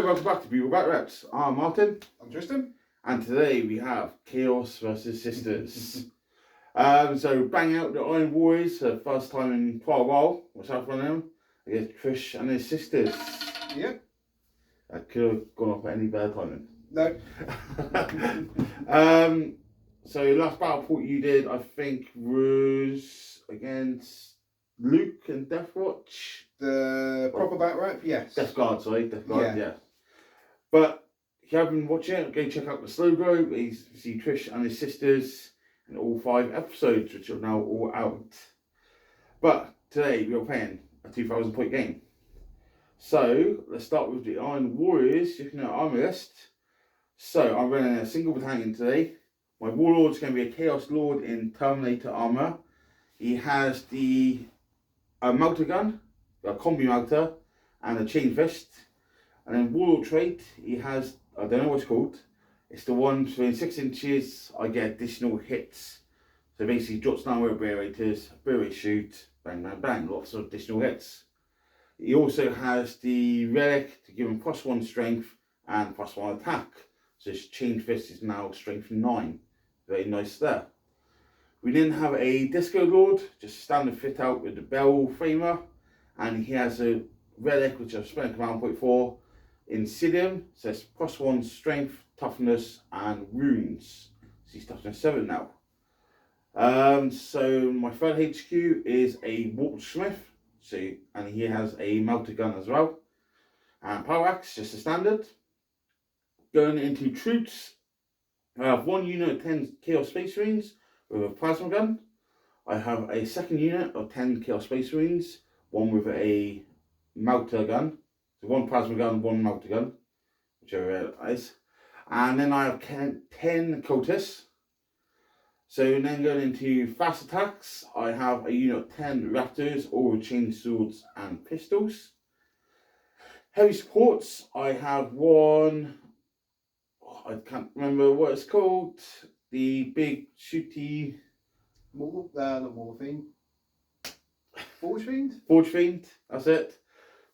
welcome back to Bugle Back Reps. I'm Martin. I'm Tristan. And today we have Chaos versus Sisters. So bang out the Iron Warriors for the first time in quite a while. Myself and them against Trish and his sisters. Yep. That could have gone off at any better timing. No. So last battle port you did, I think, was against Luke and Deathwatch. The proper back rep, yes. Death Guard, yeah. But if you haven't been watching it, go check out the slow go. You see Trish and his sisters in all 5 episodes, which are now all out. But today we are playing a 2,000 point game. So let's start with the Iron Warriors. Looking at our army list. So I'm running a single battalion today. My warlord is going to be a Chaos Lord in Terminator armor. He has the melter gun, a combi melter, and a chain fist. And then warlord trait, he has, I don't know what it's called. It's the one between 6 inches. I get additional hits. So basically, drops down with barriers, shoot, bang, bang, bang. Lots of additional hits. He also has the relic to give him +1 strength and +1 attack. So his chain fist is now strength 9. Very nice there. We then have a Disco Lord, just a standard fit out with the bell framer. And he has a relic which I've spent command point for. Insidium, says +1 strength, toughness, and runes. So he's toughness 7 now. So my third HQ is a Warpsmith, and he has a melter gun as well. And power axe, just a standard. Going into troops, I have 1 unit of 10 Chaos Space Marines with a plasma gun. I have a second unit of 10 Chaos Space Marines, one with a melter gun. So 1 plasma gun, 1 melter gun, whichever is. And then I have 10 cultists. So then going into fast attacks, I have a unit of 10 raptors, all with chain swords and pistols. Heavy supports, I have 1, I can't remember what it's called, the big shooty... Not Morphine. Forge Fiend? Forge Fiend, that's it.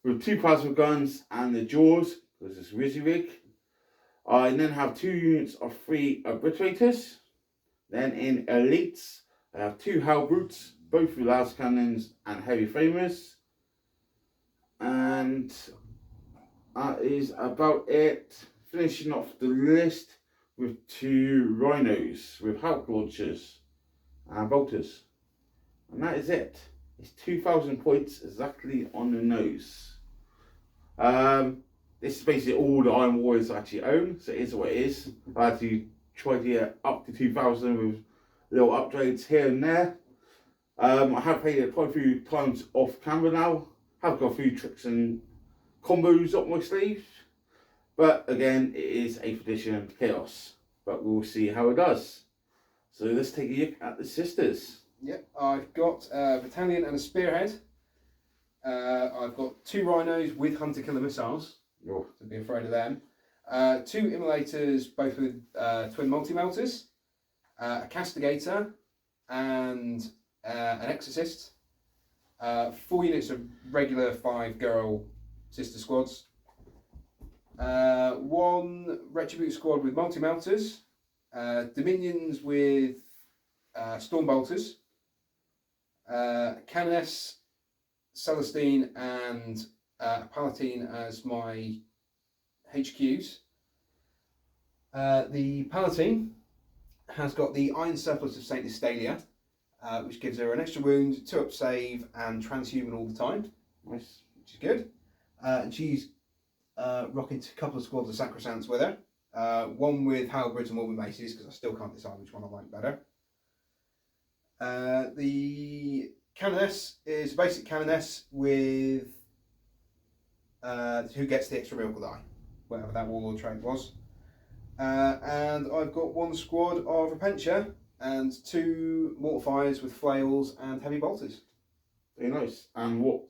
With 2 plasma guns and the jaws, because it's Rizzy Rig. I then have 2 units of 3 obliterators. Then in elites, I have 2 halberds, both with las cannons and heavy framers. And that is about it. Finishing off the list with 2 rhinos with help launchers and bolters. And that is it. It's 2,000 points exactly on the nose. This is basically all the Iron Warriors actually own, so it is what it is. I had to try to get up to 2,000 with little upgrades here and there. I have played it quite a few times off camera now. Have got a few tricks and combos up my sleeve. But again, it is 8th edition Chaos. But we'll see how it does. So let's take a look at the sisters. Yep, I've got a battalion and a spearhead. I've got 2 rhinos with hunter killer missiles. Oh. To be afraid of them. 2 immolators, both with twin multi-melters. A castigator and an exorcist. 4 units of regular 5 girl sister squads. 1 retribute squad with multi-melters. Dominions with storm bolters. Canoness, Celestine, and Palatine as my HQs. The Palatine has got the Iron Surplus of Saint Estalia, which gives her an extra wound, 2-up save, and transhuman all the time. Nice. Which is good. And she's rocking a couple of squads of Sacrosancts with her. 1 with halberds and 1 with maces, because I still can't decide which one I like better. The Canoness is a basic Canoness with who gets the extra miracle die, whatever that warlord trait was. And I've got 1 squad of Repentia and 2 mortifiers with flails and heavy bolters. Very nice. And what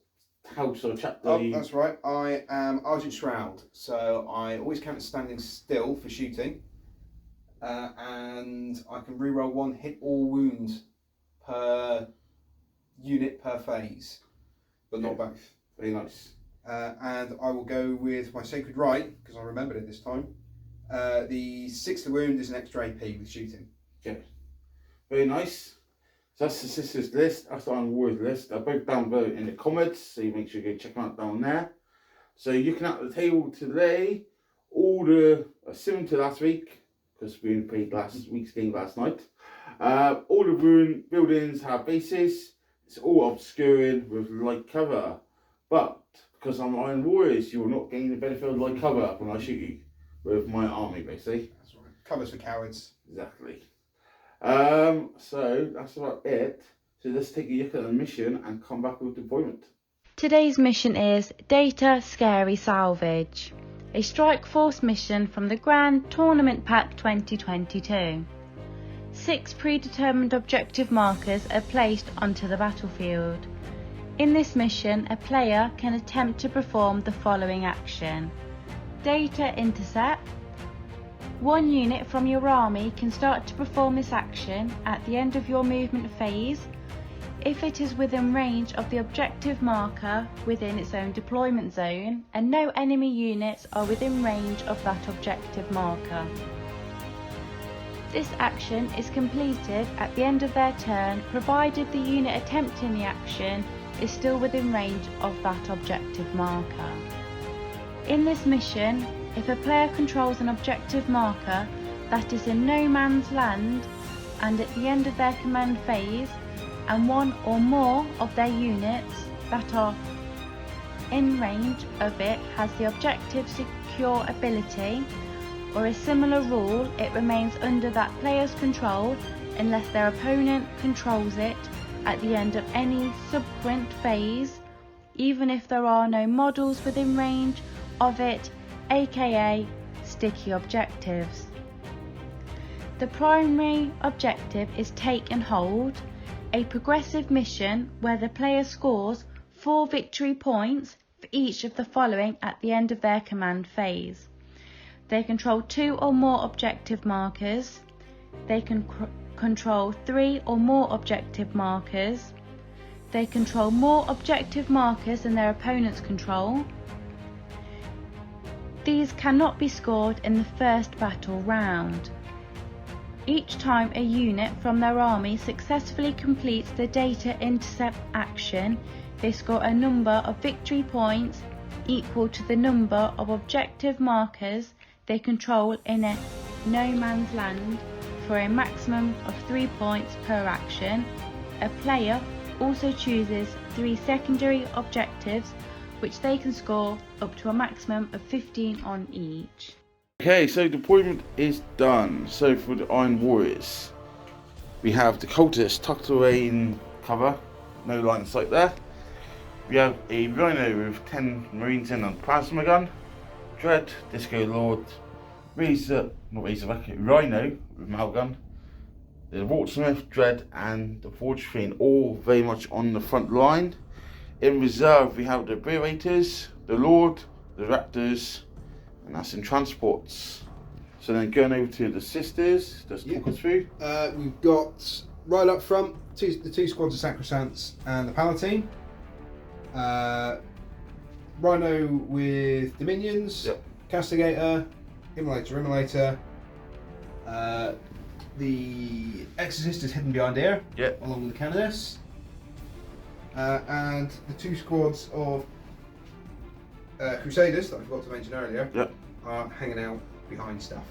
house or chapter? Oh, that's right. I am Argent Shroud, so I always count as standing still for shooting, and I can reroll 1 hit or wound per unit per phase, but not both. Very nice. And I will go with my Sacred Right, because I remembered it this time. The 6th wound is an extra AP with shooting. Okay. Very nice. So that's the sisters list. That's the Iron Warriors list. They're both down below in the comments, so you make sure you go check them out down there. So you can at the table today, all the similar to last week, because we only played last week's game last night. All the ruin buildings have bases. It's all obscuring with light cover. But because I'm Iron Warriors, you will not gain the benefit of light cover when I shoot you with my army, basically. That's right. Covers for cowards. Exactly. So that's about it. So let's take a look at the mission and come back with deployment. Today's mission is Data Scary Salvage, a Strike Force mission from the Grand Tournament Pack 2022. 6 predetermined objective markers are placed onto the battlefield. In this mission, a player can attempt to perform the following action. Data Intercept. 1 unit from your army can start to perform this action at the end of your movement phase if it is within range of the objective marker within its own deployment zone and no enemy units are within range of that objective marker. This action is completed at the end of their turn provided the unit attempting the action is still within range of that objective marker. In this mission, if a player controls an objective marker that is in no man's land and at the end of their command phase, and 1 or more of their units that are in range of it has the objective secure ability or a similar rule, it remains under that player's control unless their opponent controls it at the end of any subsequent phase, even if there are no models within range of it, aka sticky objectives. The primary objective is Take and Hold, a progressive mission where the player scores 4 victory points for each of the following at the end of their command phase. They control 2 or more objective markers. They can control 3 or more objective markers. They control more objective markers than their opponents control. These cannot be scored in the first battle round. Each time a unit from their army successfully completes the Data Intercept action, they score a number of victory points equal to the number of objective markers they control in a no man's land for a maximum of 3 points per action. A player also chooses 3 secondary objectives which they can score up to a maximum of 15 on each. Okay, so deployment is done. So for the Iron Warriors, we have the cultists tucked away in cover, no line of sight there. We have a Rhino with 10 Marines in on plasma gun, Dread, Disco Lord, Rhino with Mal gun, the Wartsmith, Dread and the Forge Fiend all very much on the front line. In reserve we have the Berators, the Lord, the Raptors, and that's in transports. So then going over to the sisters, just talk us through. We've got right up front the 2 squads of Sacrosancts and the Palatine. Rhino with Dominions, Yep. Castigator, Immolator. The Exorcist is hidden behind here, Yep. along with the Canoness. And the 2 squads of Crusaders that I forgot to mention earlier are hanging out behind stuff.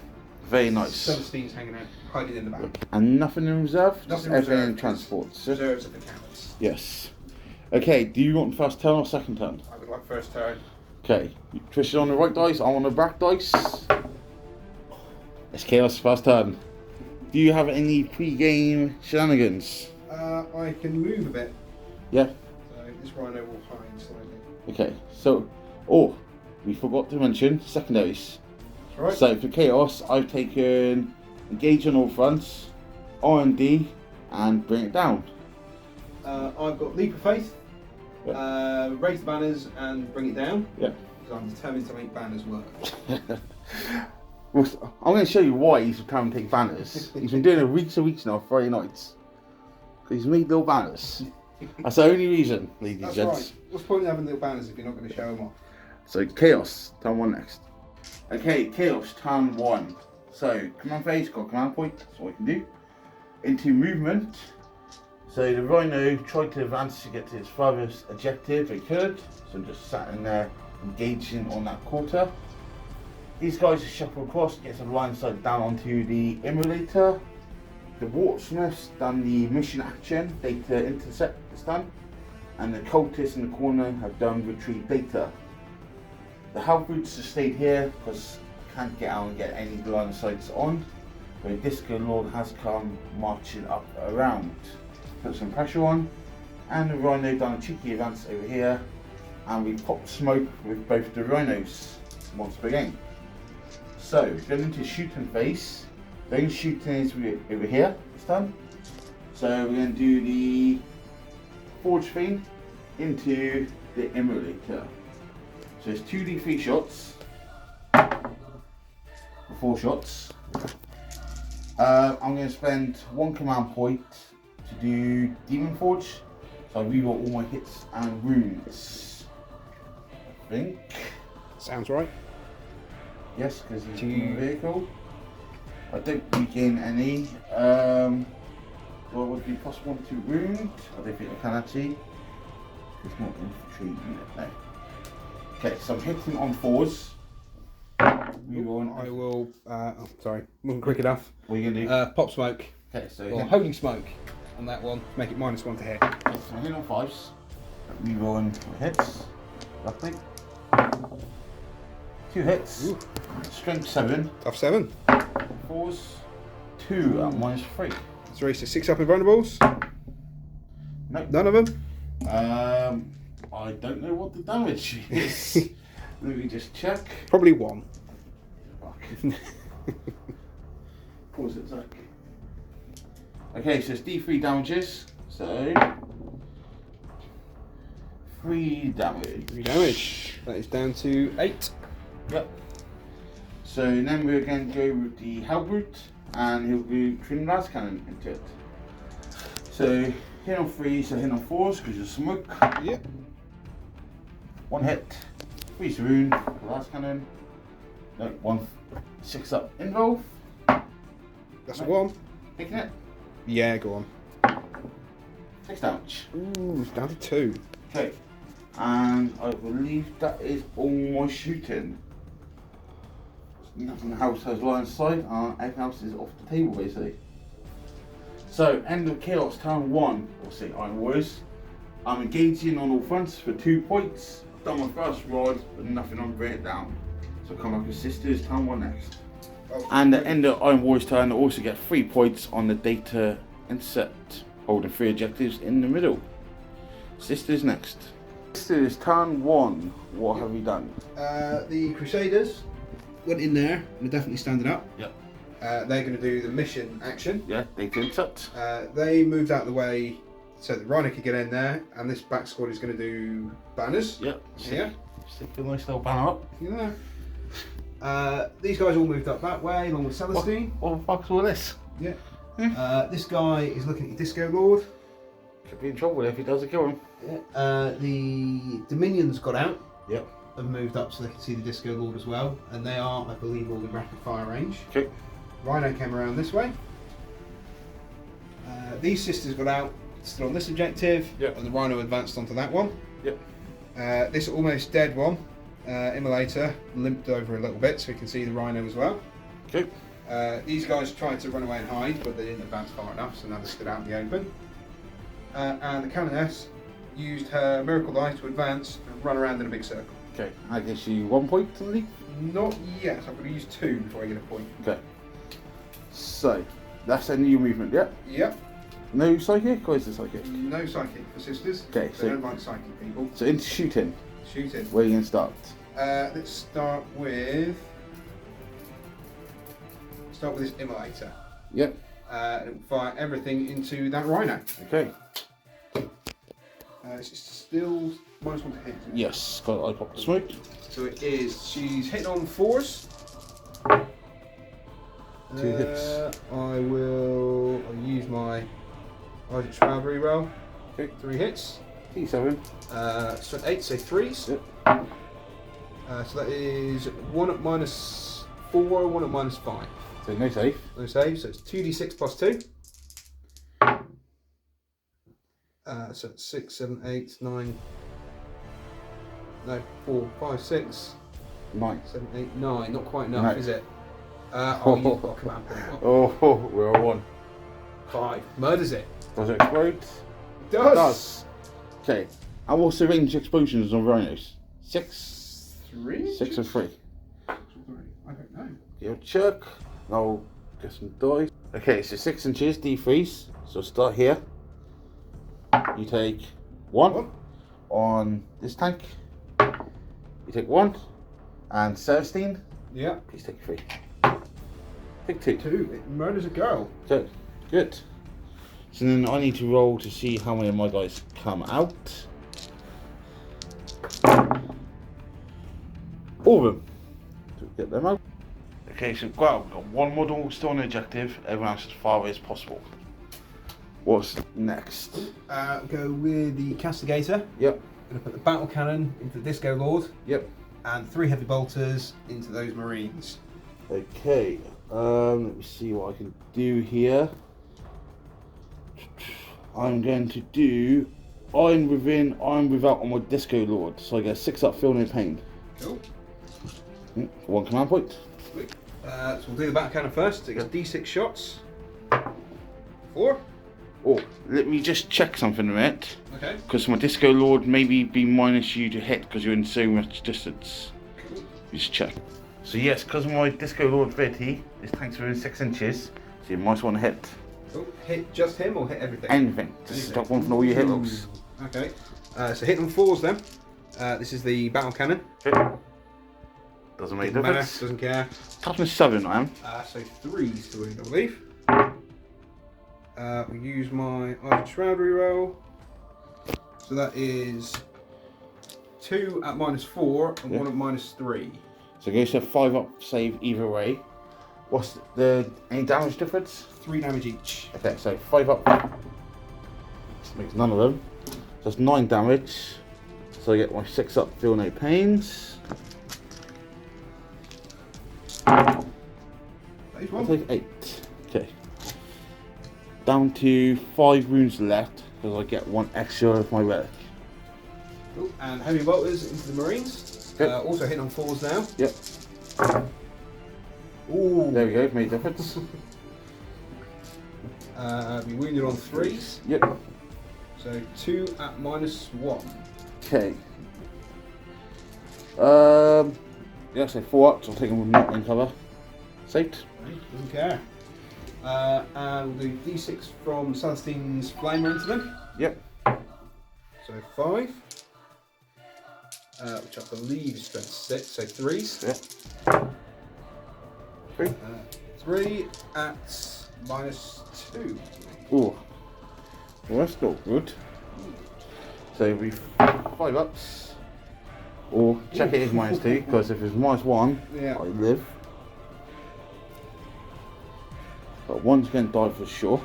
Very nice. Celestine's hanging out, hiding in the back. And nothing in reserve? Nothing Just in everything reserve. in transports. Reserves of the cowards. Yes. Okay, do you want first turn or second turn? I would like first turn. Okay, Trish is on the right dice, I'm on the back dice. It's Chaos first turn. Do you have any pre-game shenanigans? I can move a bit, Yeah. so this Rhino will hide slightly. Okay, so, we forgot to mention secondaries. That's right. So for Chaos, I've taken Engage on all fronts, R&D, and Bring it down. I've got Leap of Faith, Yeah. Raise the Banners, and Bring It Down. Yeah. Because I'm determined to make banners work. Well, I'm going to show you why he's trying to take banners. He's been doing it weeks and weeks now, Friday nights. He's made little banners. That's the only reason, ladies and That's gents. right. What's the point in having little banners if you're not going to show them off? So Chaos, turn 1 next. Okay, Chaos, turn 1. So command phase, got a command point, that's what we can do. Into movement. So the Rhino tried to advance to get to his furthest objective he could. So just sat in there engaging on that quarter. These guys are shuffle across, gets a line sight down onto the emulator. The Wartsmiths done the mission action, data intercept is done. And the cultists in the corner have done retrieve data. The health boots have stayed here because I can't get out and get any line of sights on. But Disco Lord has come marching up around. Put some pressure on, and the Rhino done a cheeky advance over here, and we popped smoke with both the Rhinos once again. So going into shooting phase. Then shooting is over here. It's done. So we're going to do the forge thing into the emulator. So it's 2d3 shots, 4 shots. I'm going to spend 1 command point to do Demon Forge, so I reroll all my hits and wounds. I think. Sounds right. Yes, because he's in the vehicle. I don't regain any. Well, it would be possible to wound. I don't think I can actually. It's not infantry unit, no. Okay, so I'm hitting on 4s. Reroll. I will. Sorry, wasn't quick enough. What are you going to do? Pop smoke. Okay, so Or holy smoke on that one. Make it -1 to hit. okay, so I'm hitting on 5s. Rerolling my hits. Roughly. 2 hits. Ooh. Strength 7. Tough 7. 4s. 2 at -3. 3, so 6 up invulnerables. Nope. None of them. I don't know what the damage is. Let me just check. Probably 1. Fuck. Pause it, Zach. Okay, so it's D3 damages. So 3 damage. 3 damage. That is down to 8. Yep. So then we're going to go with the Hellbrute, and he'll do Twin Las Cannon into it. So hit on 3, so hit on 4s because you're smoke. Yep. 1 hit, 3 wound, Las Cannon. No, 1 6 up invuln. That's a 1. Picking it. Yeah, go on. 6 damage. Ooh, it's down to 2. Okay. And I believe that is all my shooting. Nothing else has line of sight, everything else is off the table basically. So, end of Chaos, turn 1, or say Iron Warriors. I'm engaging on all fronts for 2 points. Done my first rod, but nothing on breakdown. So come back with Sisters, turn 1 next. And at the end of Iron Warriors turn, I also get 3 points on the data intercept, holding 3 objectives in the middle. Sisters next. Sisters, turn 1, what have you done? The Crusaders went in there and are definitely standing up. Yep. They're going to do the mission action. Yeah, data intercept. They moved out of the way so that Rhino could get in there, and this back squad is going to do banners. Yep. Yeah. Stick the nice little banner up. Yeah. These guys all moved up that way, along with Celestine. What the fuck's all this? Yeah. This guy is looking at your Disco Lord. Could be in trouble if he doesn't kill him. Yeah. The Dominions got out. Yep. And moved up so they can see the Disco Lord as well, and they are, I believe, all in rapid fire range. Okay. Rhino came around this way. These sisters got out, stood on this objective, yep. And the Rhino advanced onto that one. Yep. This almost dead one, Immolator, limped over a little bit so we can see the Rhino as well. Okay. These guys tried to run away and hide, but they didn't advance far enough, so now they stood out in the open. And the Canoness used her Miracle Eye to advance and run around in a big circle. Okay, I guess you 1 point, something? Not yet, I'm going to use 2 before I get a point. Okay. So, that's a new movement, yeah? Yep. No psychic, or is it psychic? No psychic for sisters. Okay, They don't like psychic people. So into shooting. Shooting. Where are you going to start? Let's start with this Immolator. Yep. And fire everything into that Rhino. Okay. It's still -1 to hit. Isn't it? Yes, got I pop the smoke. So it is. She's hitting on 4s. 2 hits. I'll use my Argent Shroud reroll. Okay. 3 hits. T7. Strength 8, so 3s. Yep. So that is 1 at -4, 1 at -5. So no save. No save, so it's 2d6 plus 2. So it's 6, 7, 8, 9. No, 4, 5, 6. 9. 7, 8, 9. Not quite enough, No. is it? Oh, you've got a command point. Oh, we're on 1. 5. Murders it. Does it explode? It does. Okay. And what's the range explosions on rhinos? 6? 3? 6 or 3? I don't know. Give it a check. I'll get some dice. Okay, so 6 inches, D3s. So start here. You take 1 on this tank. You take 1. And Celestine, Yeah. please take 3. Take 2. 2. It murders a girl. So, good. So then I need to roll to see how many of my dice come out. All of them. So get them out. Okay, so we've got 1 model still on the objective, everyone else as far away as possible. What's next? Go with the Castigator. Yep. Gonna put the battle cannon into the Disco Lord. Yep. And 3 heavy bolters into those Marines. Okay, let me see what I can do here. I'm going to do Iron Within, Iron Without on my Disco Lord, so I get 6 up, feel no pain. Cool. 1 command point. Sweet. So we'll do the battle cannon first. It gets D6 shots. 4. Oh, let me just check something a minute. Okay. Because my Disco Lord maybe be minus you to hit because you're in so much distance. Cool. Just check. So yes, because of my Disco Lord ability, this tank's within 6 inches, so you might want to hit. Cool. Hit just him or hit everything? Anything. Just stop one from all your hit rolls. Okay. So hit on 4s then. This is the battle cannon. Okay. Doesn't make a Matter, difference. doesn't care. Toughness 7 I am. So 3s to wound, I believe. We use my Ardent Shroud reroll. So that is 2 at -4 and 1 at -3. So it goes to a 5 up save either way. What's any damage difference? 3 damage each. Okay, so 5 up makes none of them. So that's 9 damage. So I get my 6 up, feel no pains. That is I'll 1. take 8. Okay. Down to 5 wounds left because I get 1 extra of my relic. Cool. And heavy bolters into the Marines. Okay. Also hitting on 4s now. Yep. Ooh. There we go, made a difference. Be wounded on 3s. Yep. So 2 at -1. Okay. Yeah, so 4 up, so I'll take them with not in cover. Saved. Doesn't care. And we'll do D6 from Celestine's Flamer into them. Yep. So 5. Which I believe is strength 6, so 3s. Yeah. 3. 3 at -2. Ooh. Well, that's not good. So we 5 ups. Or check it is -2, because if it's -1, Yeah. I live. But one's going to die for sure.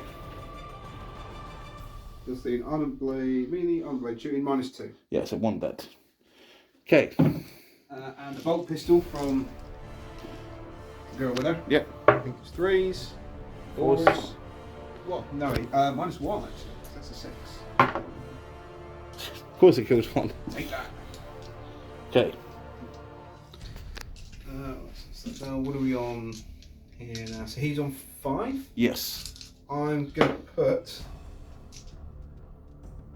Just the Armament Blade, melee, Armament Blade shooting -2. Yeah, so 1 dead. Okay. And the bolt pistol from the girl with her. Yep. I think it's 3s. 4s. 4s. What? No, -1 actually. That's a 6. Of course it kills 1. Take that. Okay. So what are we on here now? So he's on 5. Yes. I'm going to put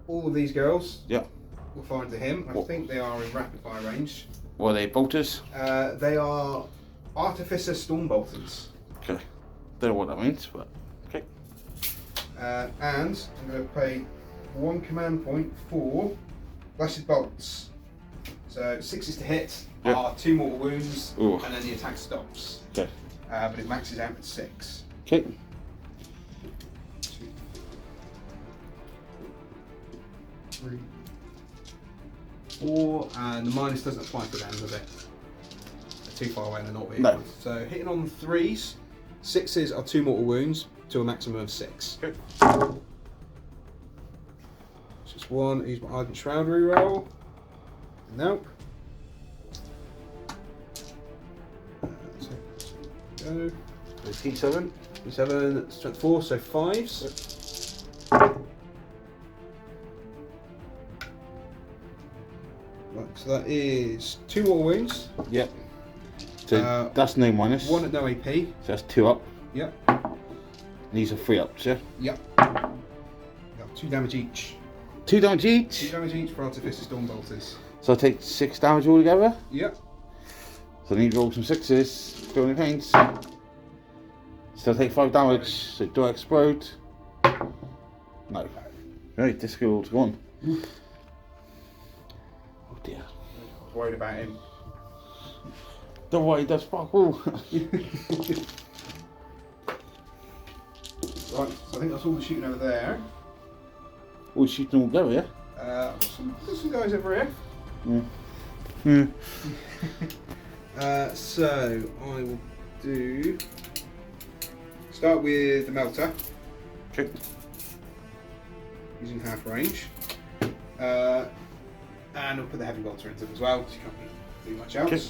all of these girls. Yep. We'll find to him. I think they are in rapid fire range. What are they, bolters? They are Artificer Storm Bolters. Okay. Don't know what that means, but okay. And I'm going to pay 1 command point for Blasted Bolts. So 6s to hit Yep. are 2 mortal wounds, Ooh. and then the attack stops. Okay. But it maxes out at 6. Okay. 3, 4, and the minus doesn't apply to them, does it? They're too far away and they're not vehicles. No. So hitting on 3s, 6s are 2 mortal wounds to a maximum of 6. Okay. Just 1, use my Ardent Shroud reroll. Nope. go. T7. T7, strength 4, so 5s. Right, so that is 2 more wounds. Yep. So that's no minus. 1 at no AP. So that's 2 up. Yep. These are 3 ups, yeah? Yep. Got 2 damage each. 2 damage 2 each. damage each for Artificer Stormbolters. So I take 6 damage altogether. Yep. So I need to roll some 6s. Feel any pains. Still take 5 damage. So do I explode? No. Very difficult to go on. Oh dear. I was worried about him. Don't worry, that's Bugle. Right, so I think that's all the shooting over there. All shooting all together, yeah? Got some guys over here. Yeah. So I will do. Start with the melter. Okay. Using half range. And I'll put the heavy bolter into it as well, so you can't do much else. Okay.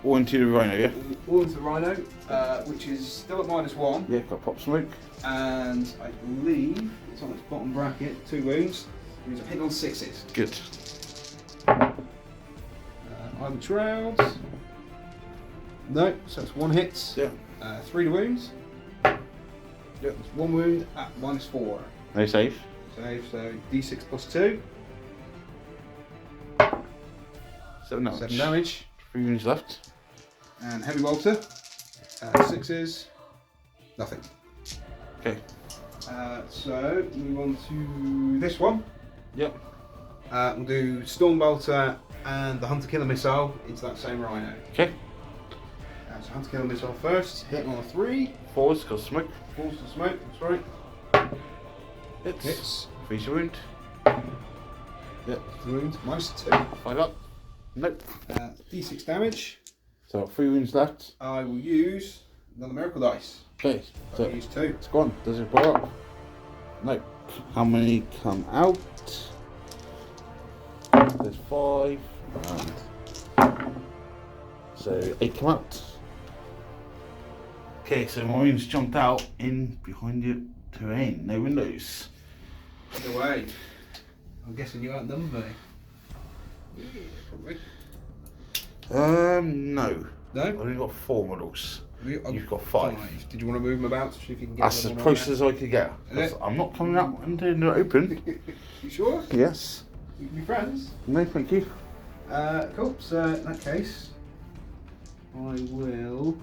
All into the rhino, yeah? All into the rhino, which is still at -1. Yeah, got pop smoke. And I believe it's on its bottom bracket, 2 wounds. It means I'm hitting on 6s. Good. Iron Shrouds. No, so it's 1 hit. Yeah. 3 to wounds. Yep, it's 1 wound at -4. No save. Save, so D6 +2. 7 damage. 7 damage. 3 wounds left. And heavy bolter. 6s. Nothing. Okay. So move on to this one. Yep. We'll do Storm Bolter and the Hunter Killer Missile into that same rhino. Okay. So Hunter Killer Missile first, hitting on a 3. 4's got smoke. Falls to smoke, that's right. Hits. Hits. 3's a wound. Yep. Wound, -2. 5 up. Nope. D6 damage. So 3 wounds left. I will use another Miracle Dice. Okay. So I'll use 2. it's gone. Does it blow up? Nope. How many come out? There's 5. And so 8 come out. Okay, so my wounds jumped out in behind the terrain. No windows. Get away. I'm guessing you outnumber me. Probably. No. No? I've only got 4 models. You've got 5. Did you want to move them about to see if you can get That's as them on close there? as I could get. Is it? I'm not coming out into the open. You sure? Yes. We can be friends. No, thank you. Cool. So in that case, I will.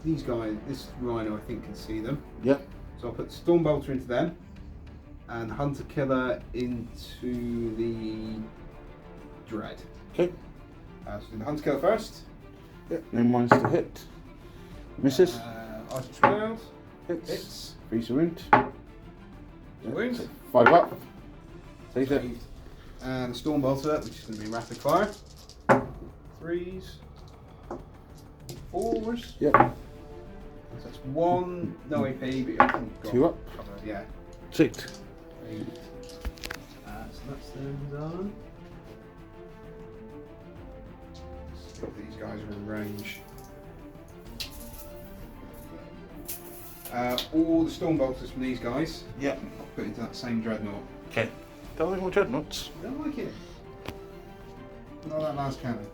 These guys, this rhino, I think can see them. Yeah. So I'll put Storm Bolter into them, and Hunter Killer into the Dread. Okay. So do the Hunter Killer first. Yeah. No mines to hit. Misses. Ice Shroud. Hits. Hits. 3's a wound. Wound. So 5 up. Save it. Saved. And the Storm Bolter, which is going to be rapid fire. 3s. 4s. Yep. So that's 1, no AP, but you've got 2 up. cover, yeah. 6. So that's them done. See if these guys are in range. All the Storm Bolters from these guys, Yep. I'll put into that same Dreadnought. Okay. Tell me more dreadnoughts. I don't like it. Not that last cannon.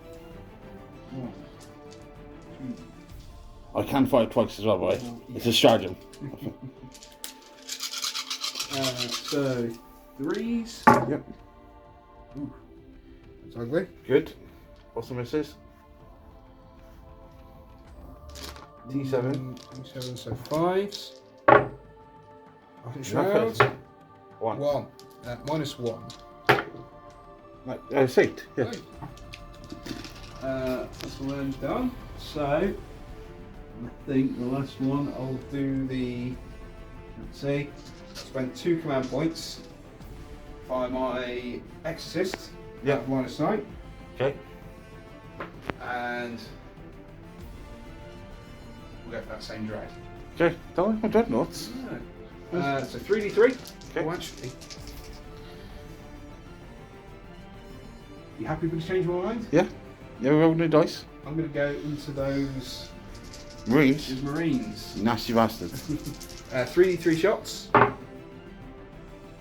1, 2. I can fire twice as well, right? It's a stratagem. So 3s. Yep. Ooh, that's ugly. Good. What's the misses? T7. T7, so 5s. Iron Shrouds. 1. 1. -1. No, 6. Yeah. That's the range done. So I think the last one I'll do the. Let's see. Spend 2 command points. Fire my Exorcist. Yeah. Line of sight. Okay. And we'll go for that same Dread. Okay. Tell me more dreadnoughts. So 3d3. Okay. Oh, actually. You happy with the change of my mind? Yeah. You ever rolled any dice? I'm going to go into those Marines? is Marines. Nasty bastard. 3d3 shots.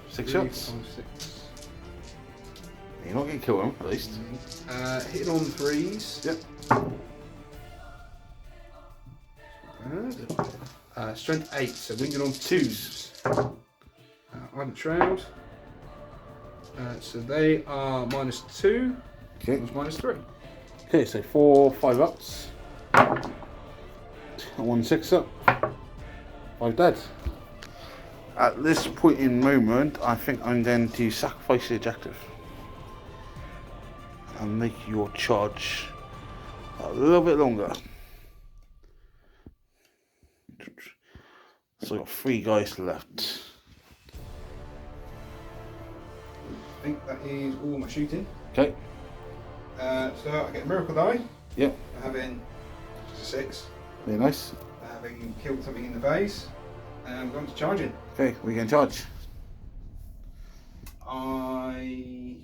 6 3, shots? 5, 6. You're not going to kill him, at least. Hitting on 3s. Yep. Strength 8, so winging on 2s. Ardent Shroud. So they are -2. Okay. Was -3. Okay, so 4 5-ups. 1 6-up. 5 dead. At this point in moment, I think I'm going to sacrifice the objective and make your charge a little bit longer. So I've got 3 guys left. I think that is all my shooting. Okay. So I get a miracle die. Yep. For having just a 6. Very nice. Having killed something in the base. And I'm going to charging. Okay, we can charge. I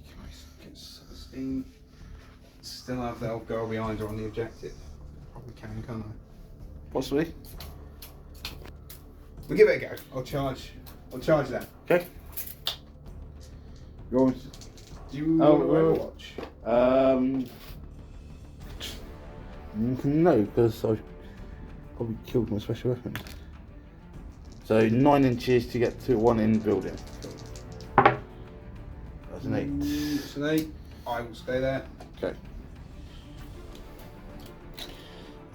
get 16. Still have the elf girl behind her on the objective. Probably can, can't I? Possibly. We'll give it a go. I'll charge that. Okay. Go on. Do you want to Overwatch? No, because I probably killed my special weapon. So 9 inches to get to 1 in the building. That's an 8. It's an 8. I will stay there. Okay.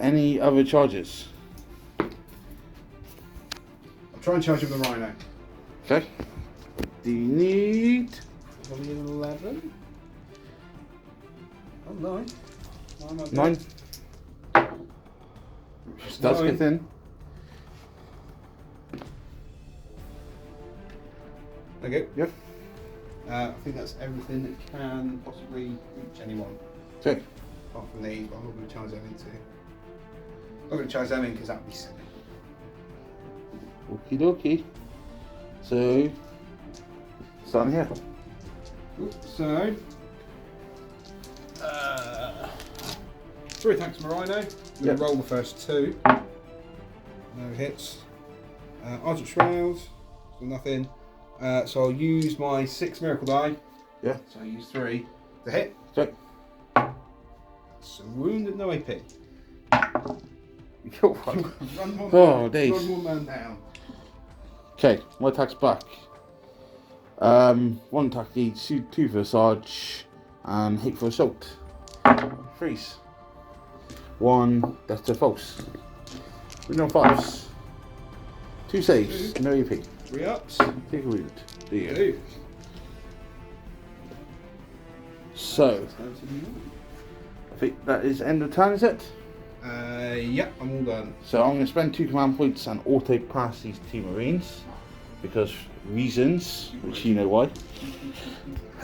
Any other charges? I'll try and charge with the rhino. Okay. Do you need? Probably an 11. Oh, 9. 9. Does get in. Okay. Yep. I think that's everything that can possibly reach anyone. Okay. Apart from these, but I'm not going to charge them into. I'm not going to charge them in because that would be silly. Okie dokie. So, starting here. So, 3 attacks from a rhino. We're going to roll the first 2. No hits. Ardent Shroud, so nothing. So I'll use my 6 miracle die. Yeah. So I use 3 to hit. Okay. So wound at no AP. You killed one. Run one Oh, man, days. Run one man down. Okay, my attack's back. 1 attack each, 2 for Sarge, and hit for assault. Freeze. 1 death to false. Wound on 5s. 2 saves, no EP. 3 ups. Take a wound. Do you? 2. So, I think that is end of turn, is it? Yeah, I'm all done. So I'm going to spend 2 command points and auto pass these 2 Marines. Because reasons, which you know why.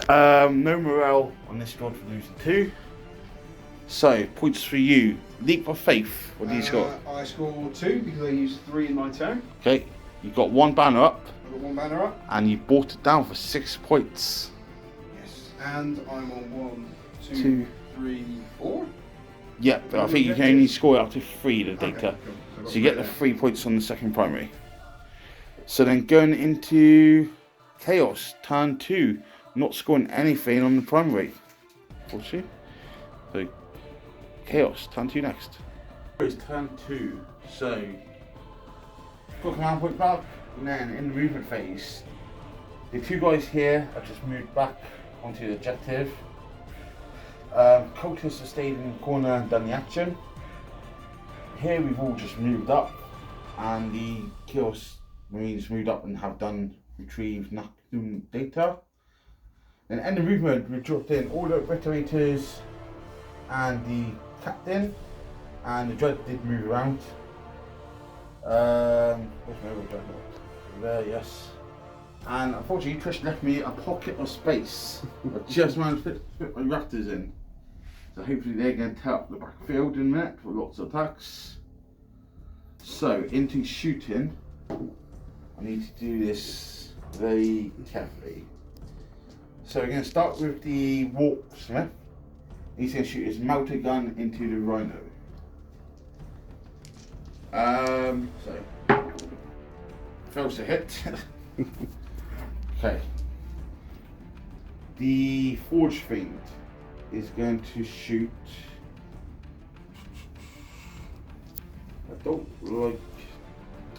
No morale on this squad for losing 2. So, points for you. Leap of Faith, what do you score? I scored 2 because I used 3 in my turn. Okay, you've got 1 banner up. I've got 1 banner up. And you brought it down for 6 points. Yes. And I'm on 1, 2, 2. 3, 4. Yeah, but I think you can only score up to 3 the data. Okay, cool. So you get the 3 points on the second primary. So then going into Chaos, turn 2, not scoring anything on the primary. Unfortunately. So Chaos, turn 2 next. It's turn 2, so got command point back, and then in the movement phase, the 2 guys here have just moved back onto the objective. Cultists have stayed in the corner and done the action. Here we've all just moved up, and the Chaos Marines moved up and have done retrieve Nakdum data. Then end of movement, we dropped in all the retirators and the captain, and the dread did move around. Where's my other dread? There, yes. And unfortunately, Trish left me a pocket of space. I just managed to fit my raptors in. So hopefully they're going to tear up the backfield in a minute for lots of attacks. So, into shooting, I need to do this very carefully. So we're going to start with the Warp Smith. He's going to shoot his melter gun into the Rhino. So fails to hit. Okay. The Forge Fiend is going to shoot. I don't like. I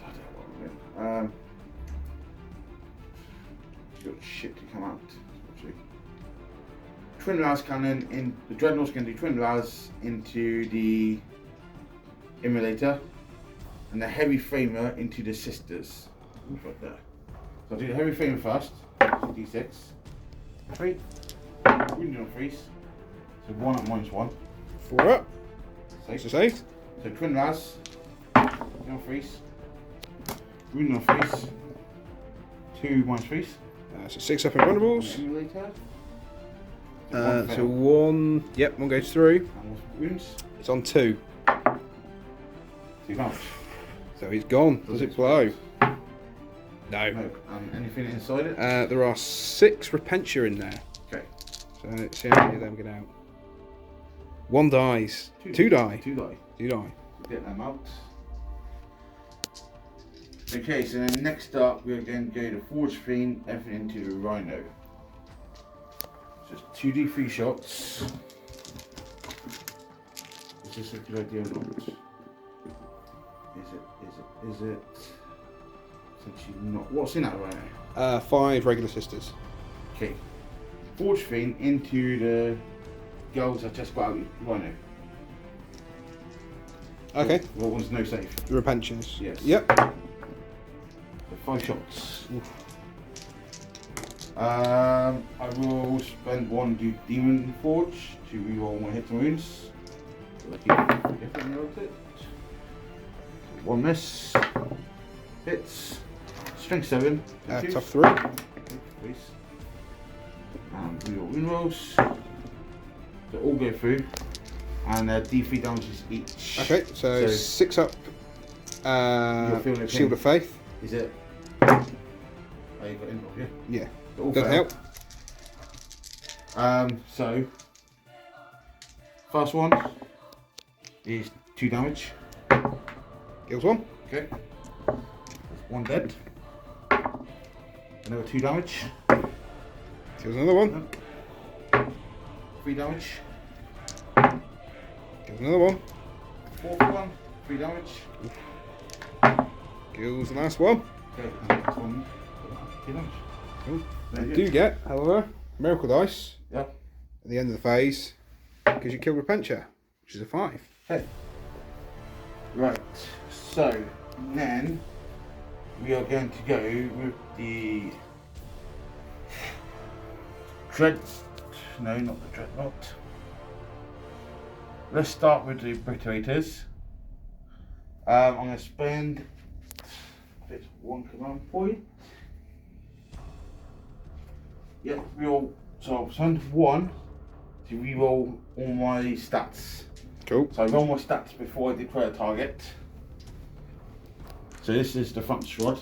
don't know. Got shit to come out. Twin las cannon in the Dreadnought's going to do twin las into the Immolator, and the heavy framer into the sisters. Right there. So I'll do the heavy framer first. D6. 3. Wounded on freeze. So 1 at -1. 4 up. Safe. So saved. So twin las. On freeze. Wounded on freeze. 2 minus freeze. So 6 up in vulnerables. Immolator. So 1. Yep, 1 goes through. And what's wounds? It's on 2. 2 damage. So he's gone. Does it blow? No. No. Anything inside it? There are 6 Repentia in there. Okay. So let's see how many of them get out. 1 dies. 2 die. 2 die. 2 die. Get them out. Okay, so then next up we're going to go to Forge Fiend, everything into the Rhino. So it's 2d3 shots. Is this a good idea or not? Is it? Essentially not. What's in that Rhino? 5 regular sisters. Okay. Forge Fiend into the girls that just got out Rhino. Okay. What one's no safe? The Repentias. Yes. Yep. So 5 shots. I will spend 1 do Demon Forge to reroll my hits and wounds. Lucky if I nailed it. 1 miss. Hits. Strength 7. Tough 3. Please. And reroll wound rolls. So all go through. And D3 damages each. Okay, so 6 up. Shield of Faith. Is it? Oh, you got involved, yeah? Yeah. All Doesn't fail. help. So first one is 2 damage. Kills 1. Okay. That's 1 dead. Another 2 damage. Kills another 1. 3 damage. Kills another 1. 4th one. 3 damage. Kills the last one. Okay. And next one. 2 damage. Cool. Very You good. do get, however, Miracle Dice Yeah. at the end of the phase because you killed Repentia, which is a 5. Okay. Right. So then we are going to go with the No, not the Dreadnought. Let's start with the Obliterators. I'm going to spend 1 command point. Yep, so I'll spend 1 to reroll all my stats. Cool. So I roll my stats before I declare a target. So this is the front shot.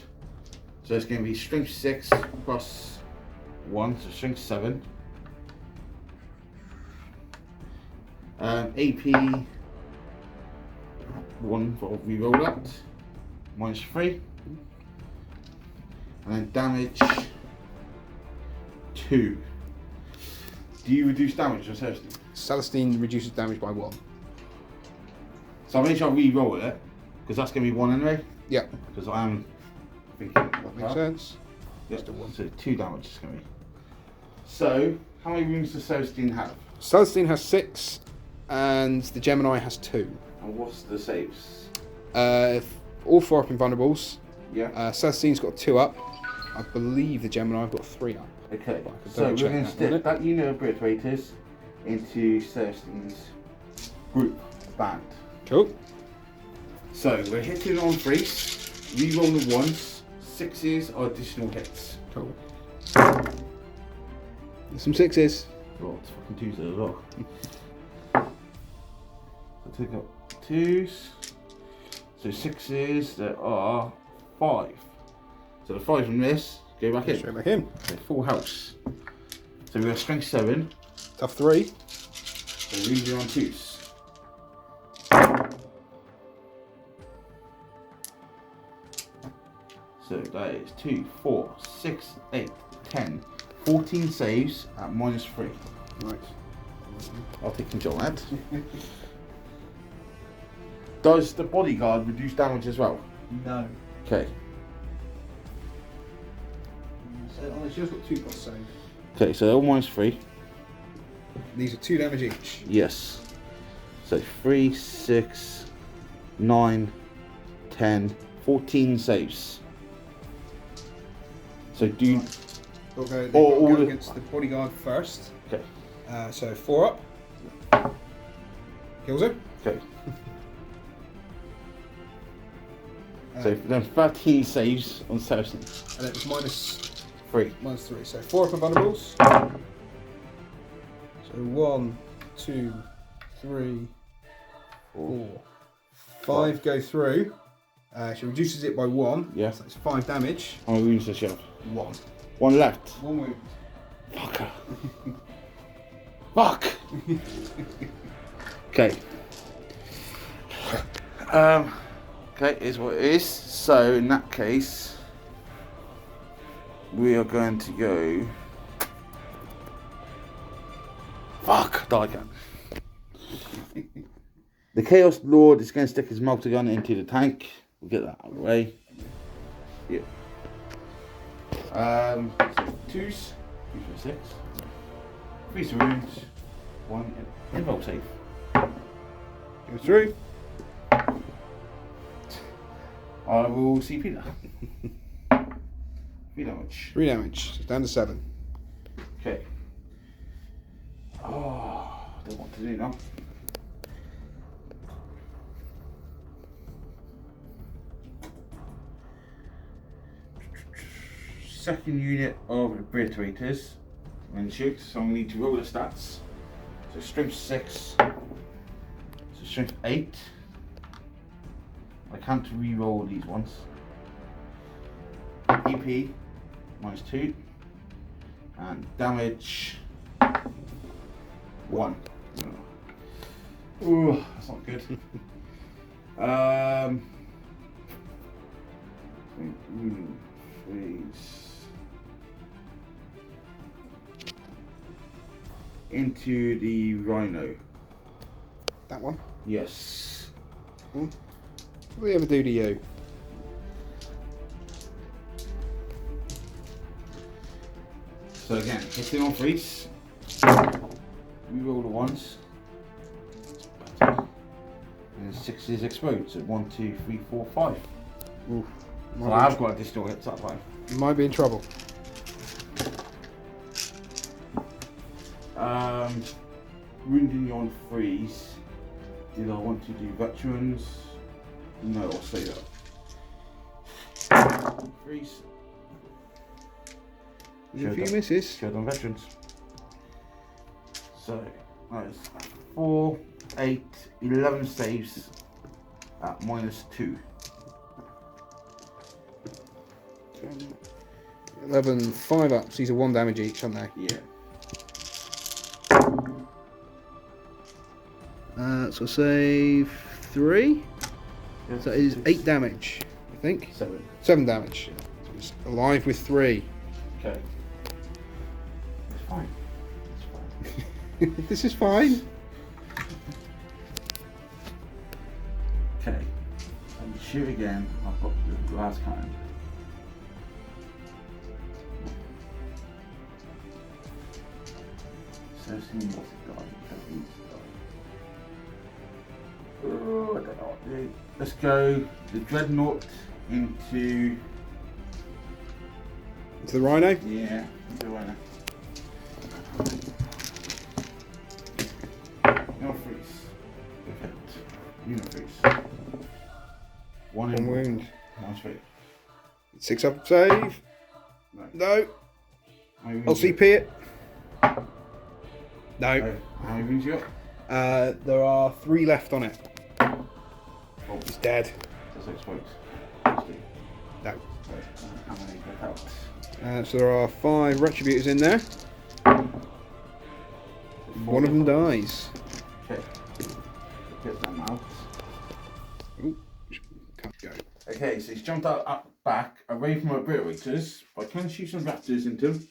So it's going to be strength 6 plus 1, so strength 7. AP 1 for reroll that. Minus 3. And then damage 2. Do you reduce damage or Celestine? Celestine reduces damage by 1. So I'll make sure I re-roll it, because that's going to be 1 anyway. Yeah. Because I am thinking That makes sense. Yeah, so 2 damage is going to be. So, how many wounds does Celestine have? Celestine has 6 and the Gemini has 2. And what's the saves? All 4 up in vulnerables. Yeah. Celestine's got 2 up. I believe the Gemini have got 3 up. Okay, But I could so double we're check going to that, stick wouldn't that unit of Obliterators into Celestine's group band. Cool. So we're hitting on 3, re-roll the 1s, 6s are additional hits. Cool. There's some 6s. Oh, it's fucking 2s there as well. So take up 2s, so 6s, there are 5. So the 5 from this, go back in. Straight back in. So full house. So we have strength 7, Tough 3. so we are on 2s. So that is 2, 4, 6, 8, 10, 14 saves at -3. Right. I'll take control of that. Does the bodyguard reduce damage as well? No. Okay. So oh, she's got 2 plus save. Okay, so they're all -3. These are 2 damage each. Yes. So 3, 6, 9, 10, 14 saves. So do We'll go, they've Or got to all go the- against the bodyguard first. okay. So 4 up. Kills her. Okay. So then 13 saves on Saracen. And it was -3. -3. So 4 up and vulnerables. So 1, 2, 3, 4, 5 go through. She reduces it by 1. Yeah. So it's 5 damage. How many wounds does she have? 1. 1 left. 1 wound. Fucker. Fuck. Okay. Okay, is what it is. So in that case, we are going to go. Fuck, die again. The Chaos Lord is going to stick his melter gun into the tank. We'll get that out of the way. Yeah. So 2s, 2 for 6, 3 wounds, 1 invuln save. Go through. I will CP that. 3 damage. 3 damage. So down to 7. Okay. Oh, I don't know what to do now. Second unit of obliterators when shoot, so we need to roll the stats. So strength 6, so strength 8. I can't re-roll these ones. EP -2 and damage 1. Ooh, that's not good. Freeze. Into the rhino. That one. Yes. What do we ever do to you? So again, hitting on freeze. We roll the ones. And 6s explode. So 1, 2, 3, 4, 5. Oof. So I have got a additional hits that time. Might be in trouble. Wounding you on freeze. Did I want to do veterans? No, I'll say that. Freeze. There's a few misses. Showed on veterans. So that's 4, 8, 11 saves at -2. 11, 5 ups. These are 1 damage each, aren't they? Yeah. So save 3. Yeah, So it is 6, 8 damage, I think. 7. 7 damage. So it's alive with 3. Okay. It's fine. It's fine. This is fine. Okay. And shoot again. I've got the last kind. So what's it got? Oh, I don't know what to do. Let's go the Dreadnought into. Into the rhino. Yeah, into the Rhino. No freeze. Perfect. Unit freeze. 1 1 wound. 1 freeze. 6 up save. No. I'll CP it. No. How many wounds you got? There are 3 left on it. Oh, It's dead. that's 6 points. No. How many get out? So there are 5 retributors in there. 1 of them dies. Okay. Get them out. Ooh, can't go. Okay. Okay, so he's jumped out up back, away from our obliterators. I can shoot some raptors into him.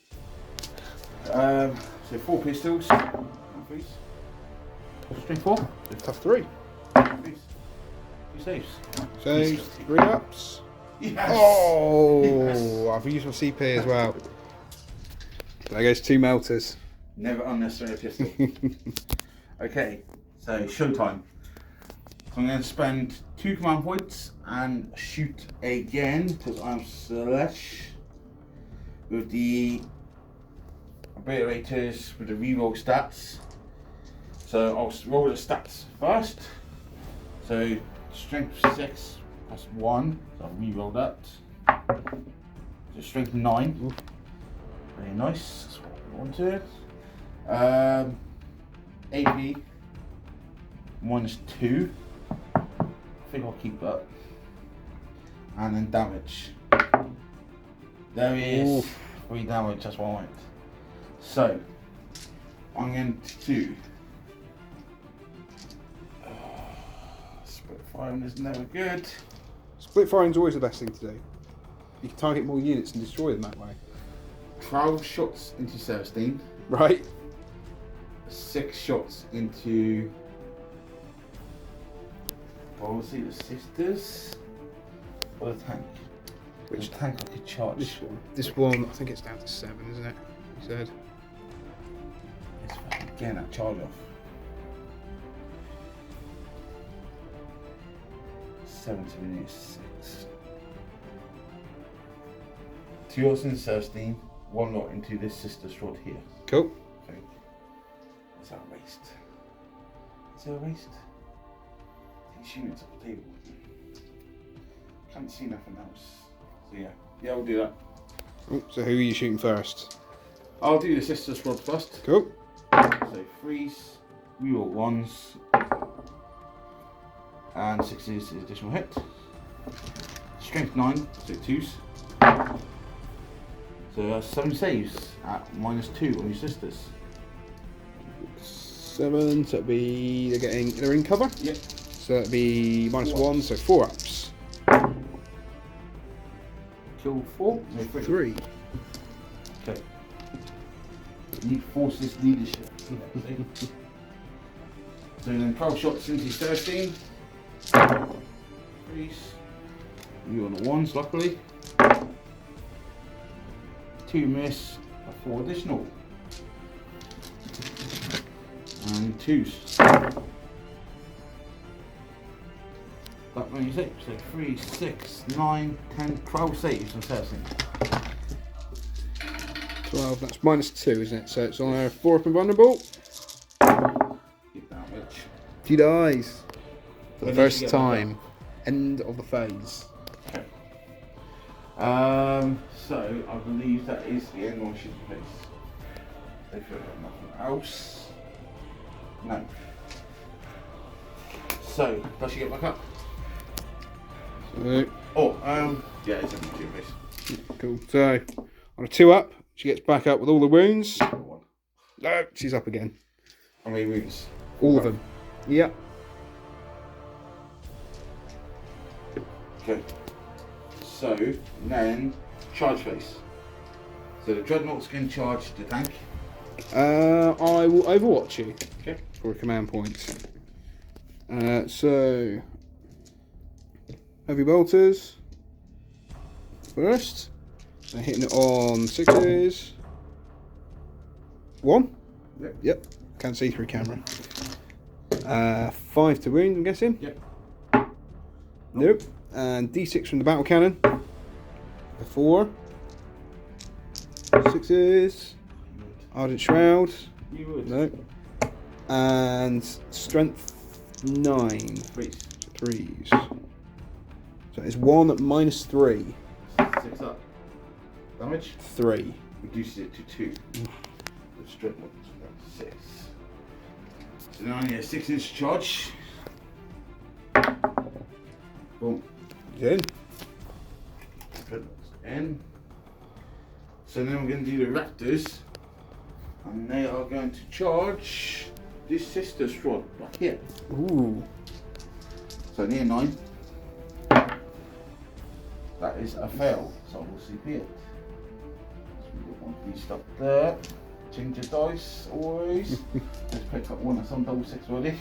So 4 pistols. Please. Strength 4. Tough 3. Please. 2 saves. Saves, 3 ups. Yes! Oh, Yes. I've used my CP as well. There goes 2 melters. Never unnecessary pistol. Okay, so showtime. So I'm going to spend 2 command points and shoot again because I'm Slash with the obliterators with the reroll stats. So I'll roll the stats first. So strength 6 plus 1. So I'll reroll that. So strength 9. Oof. Very nice. That's what we wanted. AP -2. I think I'll keep that. And then damage. There is 3 damage, that's what I want. So I'm going to split firing is never good. Split firing is always the best thing to do. You can target more units and destroy them that way. 12 shots into 17. Right? 6 shots into obviously the sisters or the tank. Which tank I could charge? This one. This one, I think it's down to 7, isn't it? You said. Let's fucking get that charge off. 7 to minus 6. 2 shots into 17, 1 lot into this sister sword here. Cool. Okay. Is that a waste? Is there a waste? These units off the table. Can't see nothing else. So yeah, we'll do that. Oh, so who are you shooting first? I'll do the sister sword first. Cool. So 3s, reroll 1s, and 6s is additional hit. Strength 9, so 2s. So 7 saves at -2 on your sisters. 7, so it'd be they're in cover. Yep. So that'd be -1, so 4 ups. Kill 4, no 3. 3. Okay. Need forces leadership. So then 12 shots into 13. 3s. You on the 1s, luckily. 2 miss, 4 additional. And 2s. That many saves. So 3, 6, 9, 10, 12 saves on 13. 12, that's -2, isn't it? So it's on a 4 up and vulnerable. Keep that much. He dies. For the When did first you get back time. End of the phase. Okay. So I believe that is the end of my shooting phase. If I've got nothing else. No. So, does she get back up? So, Yeah, it's in the shooting phase. cool. So, on a 2 up, she gets back up with all the wounds. 1. No, she's up again. How many wounds? All of them. Yep. Okay. So, then, charge phase. So the dreadnoughts can charge the tank. I will overwatch you. Okay. For a command point. So, heavy bolters. First. They're hitting it on 6s. 1. Yep. Can't see through camera. 5 to wound, I'm guessing. Yep. Nope. And D6 from the battle cannon. A 4. 6s. Ardent Shroud. You would. No. And strength 9. Please. 3s. So it's 1 at -3. 6 up. Damage? 3. Reduces it to 2. The strength 6. So now I need a 6-inch charge. Boom. In. In. So then we're going to do the raptors. And they are going to charge this sister sword back here. Ooh. So near 9. that is a fail. So we'll CP it. So we got one piece up there. Change your dice always. Let's pick up one of some double six already.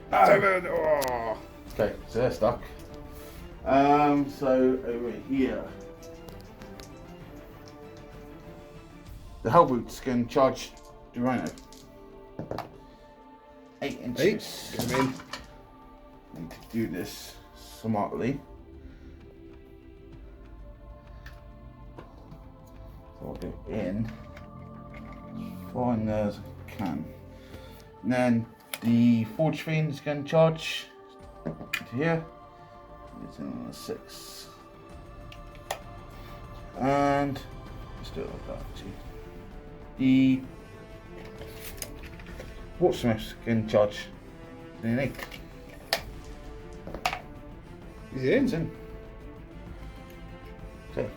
Seven. Oh. Okay, so they're stuck. So over here, the Hellboots can charge the Rhino. 8 inches. 8. Come in. Need to do this smartly. So I'll go in as far in there as I can. And then the Forge Fiend is going to charge to here. It's in on a 6. And let's do it like that actually. The Wartsmiths can charge in an 8. He's in. It's in. Okay.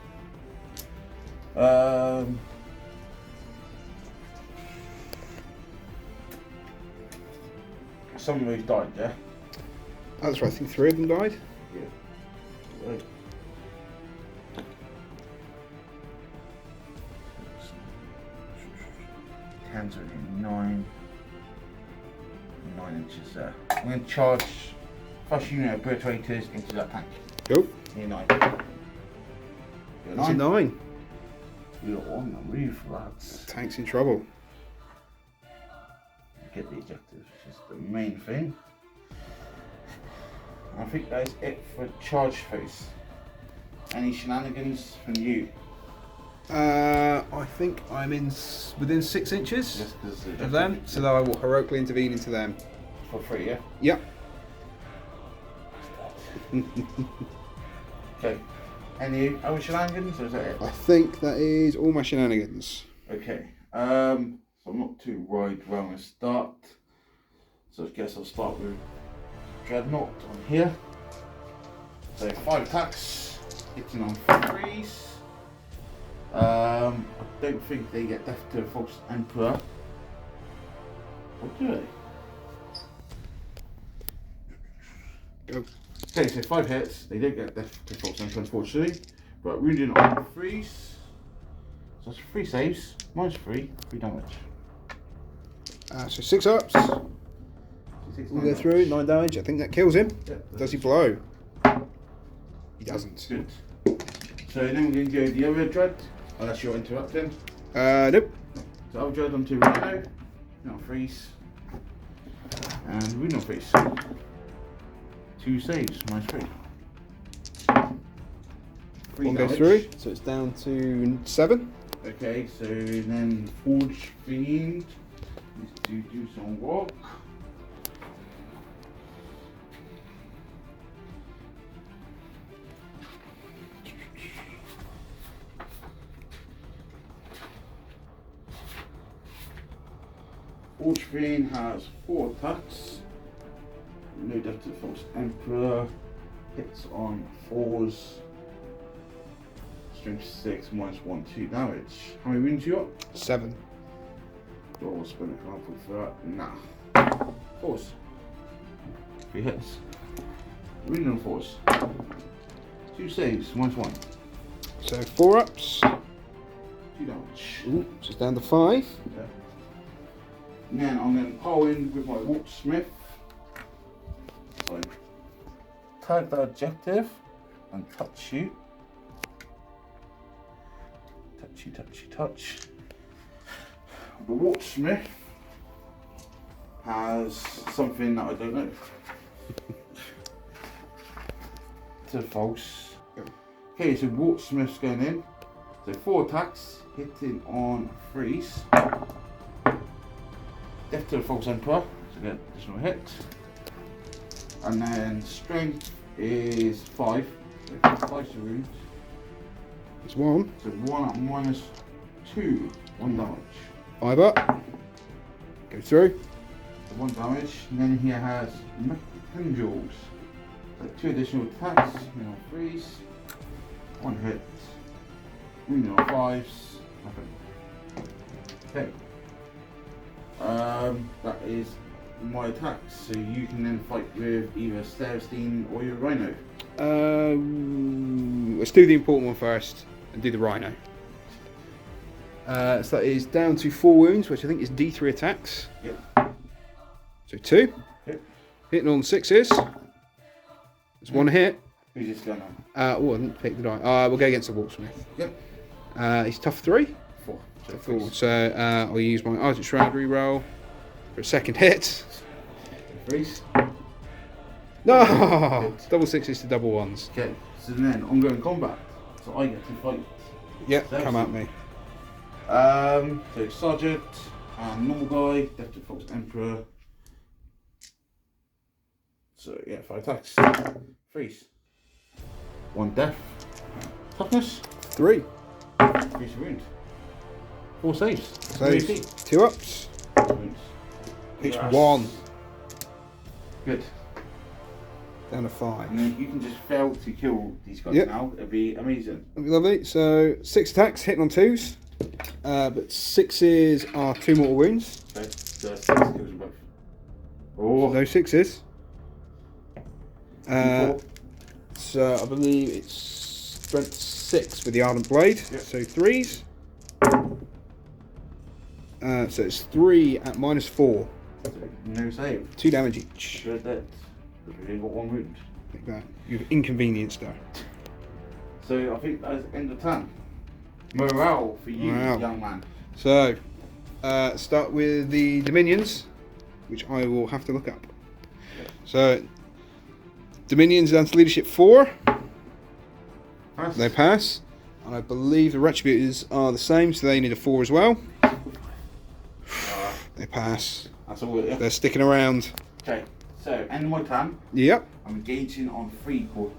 Some of these died, yeah? That's right, I think 3 of them died. Yeah. Right. Hands are in 9 inches there. I'm going to charge first unit of perpetrators into that tank. Go. Near 9. That's a 9. You're on the move, lads. Tank's in trouble. Get the objective, which is the main thing. I think that is it for charge phase. Any shenanigans from you? I think I'm in within 6 inches Just because of them, so I will heroically intervene into them. for free, yeah? Yep. Okay. Any other shenanigans, or is that it? I think that is all my shenanigans. Okay. So I'm not too worried where I'm going to start. So I guess I'll start with Dreadnought on here. So 5 attacks, hitting on 3s. I don't think they get death to False Emperor. Or do they? Go. Okay, so 5 hits. They don't get death to False Emperor, unfortunately. But wounding on 3s. So that's 3 saves, minus 3 damage. So 6 ups. We'll go through, 9 damage. I think that kills him. Yep, Does he blow? He doesn't. Good. So then we're going to go the other dread, unless you're interrupting. Nope. So other dread onto Rhino, now freeze, and Rhino freeze. 2 saves, minus 3. 3 One goes damage. through, so it's down to 7. Okay, so then Forge Fiend needs to do some work. Forge Fiend has 4 attacks. No death to False Emperor. Hits on 4s. Strength 6, minus 1, 2 damage. How many wounds you got? 7. Do I want to spend a card for that? Nah. 4s. 3 hits. Wounding on 4s. 2 saves, minus 1. So 4 ups. 2 damage. Ooh, so it's down to 5. Okay. And then I'm going to pile in with my Wartsmith. So, tag the objective and touch shoot. Touchy, touchy, touch. The Wartsmith has something that I don't know. It's a false. Okay, so Wartsmith's going in. So 4 attacks, hitting on 3s. Death to the False Emperor, so get additional hit. And then strength is 5. So 5 to wound. It's 1. So 1 at minus 2, 1 damage. 5 up. Go through. So 1 damage. And then he has Pendulums. So 2 additional attacks, on 3s. 1 hit. Wounding on 5s. Nothing. Okay. That is my attacks, so you can then fight with either Sterstein or your Rhino. Let's do the important one first and do the Rhino. So that is down to 4 wounds, which I think is D3 attacks. Yep. So 2. Yep. Hitting on 6s. There's 1 hit. Who's this going on? I didn't pick the die. We'll go against the Wolfsmith. Yep. He's tough 3. 4. So 4. So I'll use my Argent Shroud reroll for a second hit. Freeze. No! Double 6s to double 1s. Okay, so then ongoing combat. So I get to fight. Yep, come at me. So Sergeant, normal guy, Adepta Sororitas Emperor. So yeah, 5 attacks. Freeze. 1 death. Toughness. 3. 3 wound. 4 saves. Saves. 2 ups. 2 wounds. Hits Yes. 1. Good. Down to 5. And then you can just fail to kill these guys Yep. now. It'd be amazing. That'd be lovely. So 6 attacks, hitting on 2s. But 6s are 2 mortal wounds. Okay, so 6 kills them both. Oh, No 6s. 4. So I believe it's strength 6 with the Ardent Blade. Yep. So 3s. So it's 3 at -4. No save. 2 damage each. You're dead. You've only got 1 wound. Like that. You've inconvenienced her. So I think that's end of turn. Morale for you, Morale. young man. So, start with the Dominions, which I will have to look up. So, Dominions down to leadership 4. Pass. They pass. And I believe the Retributors are the same, so they need a 4 as well. They pass. That's all. Yeah. They're sticking around. Okay. So end of my turn. Yep. I'm engaging on 4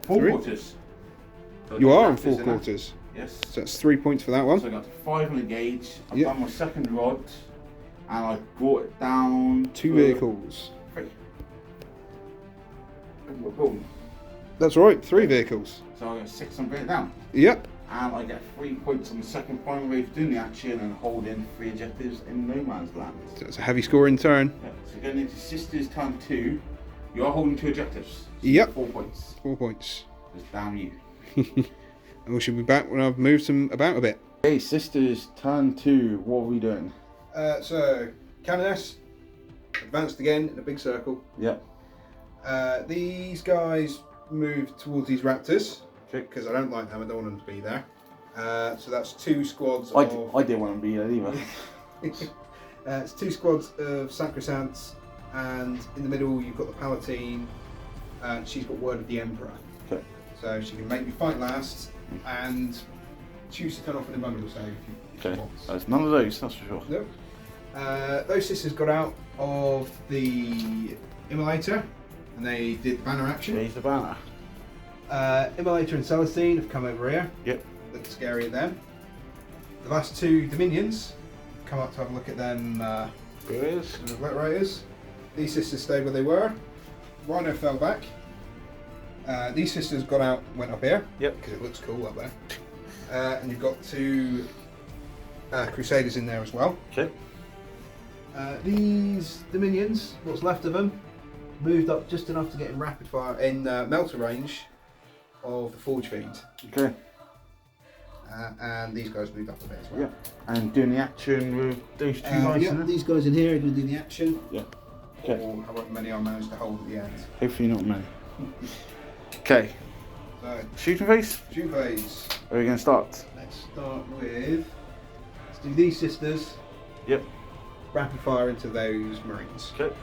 3? quarters. So You the are on left 4 is in quarters. that. Yes. So that's 3 points for that So one. I got to 5 on engage. I've Yep. done my second rod, and I brought it down. 2 to vehicles. 3. Boom. That's right, 3 vehicles. So I got 6 on bringing it down. Yep. And I get 3 points on the second final wave doing the action and holding 3 objectives in no man's land. So it's a heavy scoring turn. Yeah, so going into Sisters turn 2, you are holding 2 objectives. So Yep. 4 points. 4 points. Just damn you. And we should be back when I've moved them about a bit. Hey, Sisters turn 2, what are we doing? So, Canoness advanced again in a big circle. Yep. These guys move towards these raptors Okay. because I don't like them. I don't want them to be there. So that's 2 squads I of. didn't want to be there either. It's 2 squads of Sacrosancts, and in the middle you've got the Palatine, and she's got word of the Emperor. Okay. So she can make me fight last and choose to turn off an invulnerable save if she Okay. wants. There's none of those, that's for sure. Nope. Those sisters got out of the Immolator and they did the banner action. Raise the banner. Immolator and Celestine have come over here. Yep. Look scary at them. The last 2 Dominions come up to have a look at them. There is. The Black Raiders. These sisters stayed where they were. Rhino fell back. These sisters got out and went up here. Yep. Because it looks cool up there. And you've got 2 Crusaders in there as well. Okay. These Dominions, what's left of them, moved up just enough to get in rapid fire in melter range of the Forge Fiend. Okay. And these guys moved up a bit as well. Yeah. And doing the action with those 2 guys in it? These guys in here are going to do the action. Yeah. Okay. Or however many I managed to hold at the end. Hopefully not many. Okay. So, Shooting phase? two phase. Where are we going to start? Let's start with. Let's do these sisters. Yep. Rapid fire into those Marines. Okay.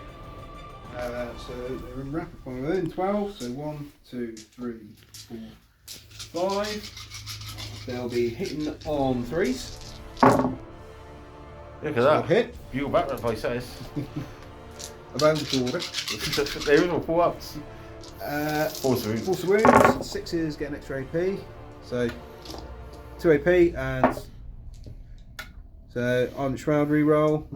So they're in rapid fire within 12. So 1, 2, 3, 4, 5. They'll be hitting on 3s. Look at So that. hit. Bugle back advice says. About the order. There is all 4 ups. 4 wounds. Force of wounds. 6s get an extra AP. So 2 AP and so Armor Shroud reroll.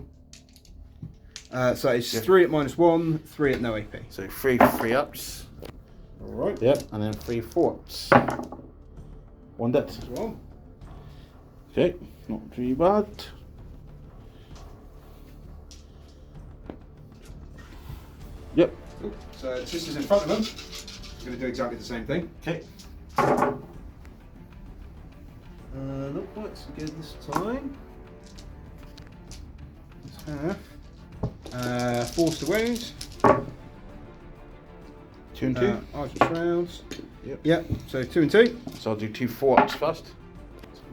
So it's 3 at -1, 3 at no AP. So 3 ups. Alright. Yep. And then 3 4 ups. 1 dead. As well. Okay. Not too bad. Yep. Cool. So the sisters in front of them are going to do exactly the same thing. Okay. Not quite so good this time. Let's have force to wound. 2 and 2. Archer shrouds. Yep. Yep. So 2 and 2. So I'll do 2 4-ups first.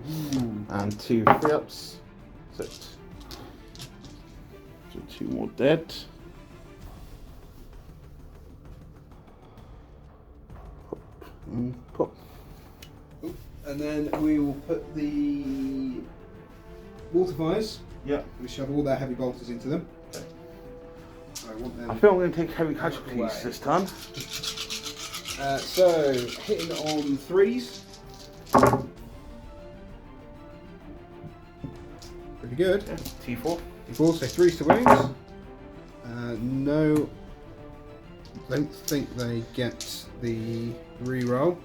Ooh. And 2 3-ups. 6. So 2 more dead. Pop. And pop. And then we will put the water fires. Yeah. We shove all their heavy bolters into them. So I want them. I feel I'm going to take heavy casualties away. this time. So hitting on 3s. Pretty good. Yeah. T4. T4, so 3s to wounds. No, don't think they get the reroll.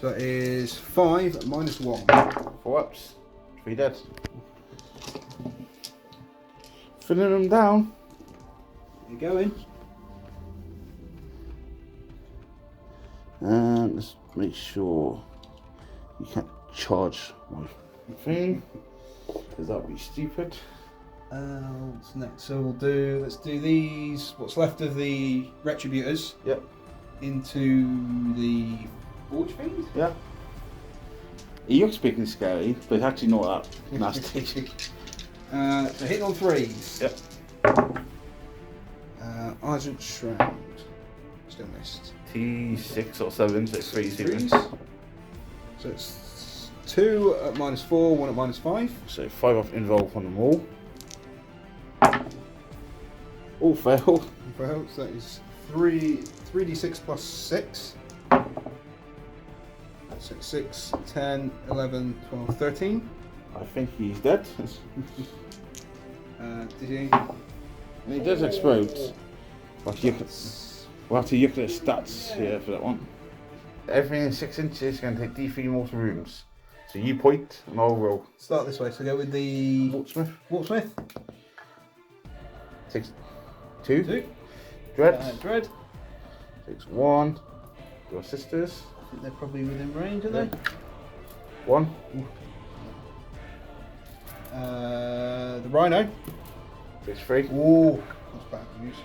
So that is 5 minus 1. 4-ups. 3 dead. Filling them down. You're going. And let's make sure you can't charge my thing, because that would be stupid. What's next? So let's do these, what's left of the Retributors. Yep. Into the Forge Fiend? Yeah. He looks big and scary, but it's actually not that nasty. So hitting on 3s. Yep. Argent Shroud. Still missed. T6 or 7, so it's 3 Threes. sequence. So it's 2 at minus 4, 1 at minus 5. So 5 off involved on them all. All fail. So that is 3d6 plus 6. So 6, 10, 11, 12, 13. I think he's dead. Did he? And he does explode. We'll have to look at the stats here for that one. Everything in 6 inches is going to take D3 mortal wounds. So you point and I'll roll. Start this way, so go with the Waltsmith. Waltsmith. Takes 2. 2. Dread. Dread. Takes 1. Your sisters. I think they're probably within range, are they? 1. The Rhino. Takes 3. Ooh, that's bad news.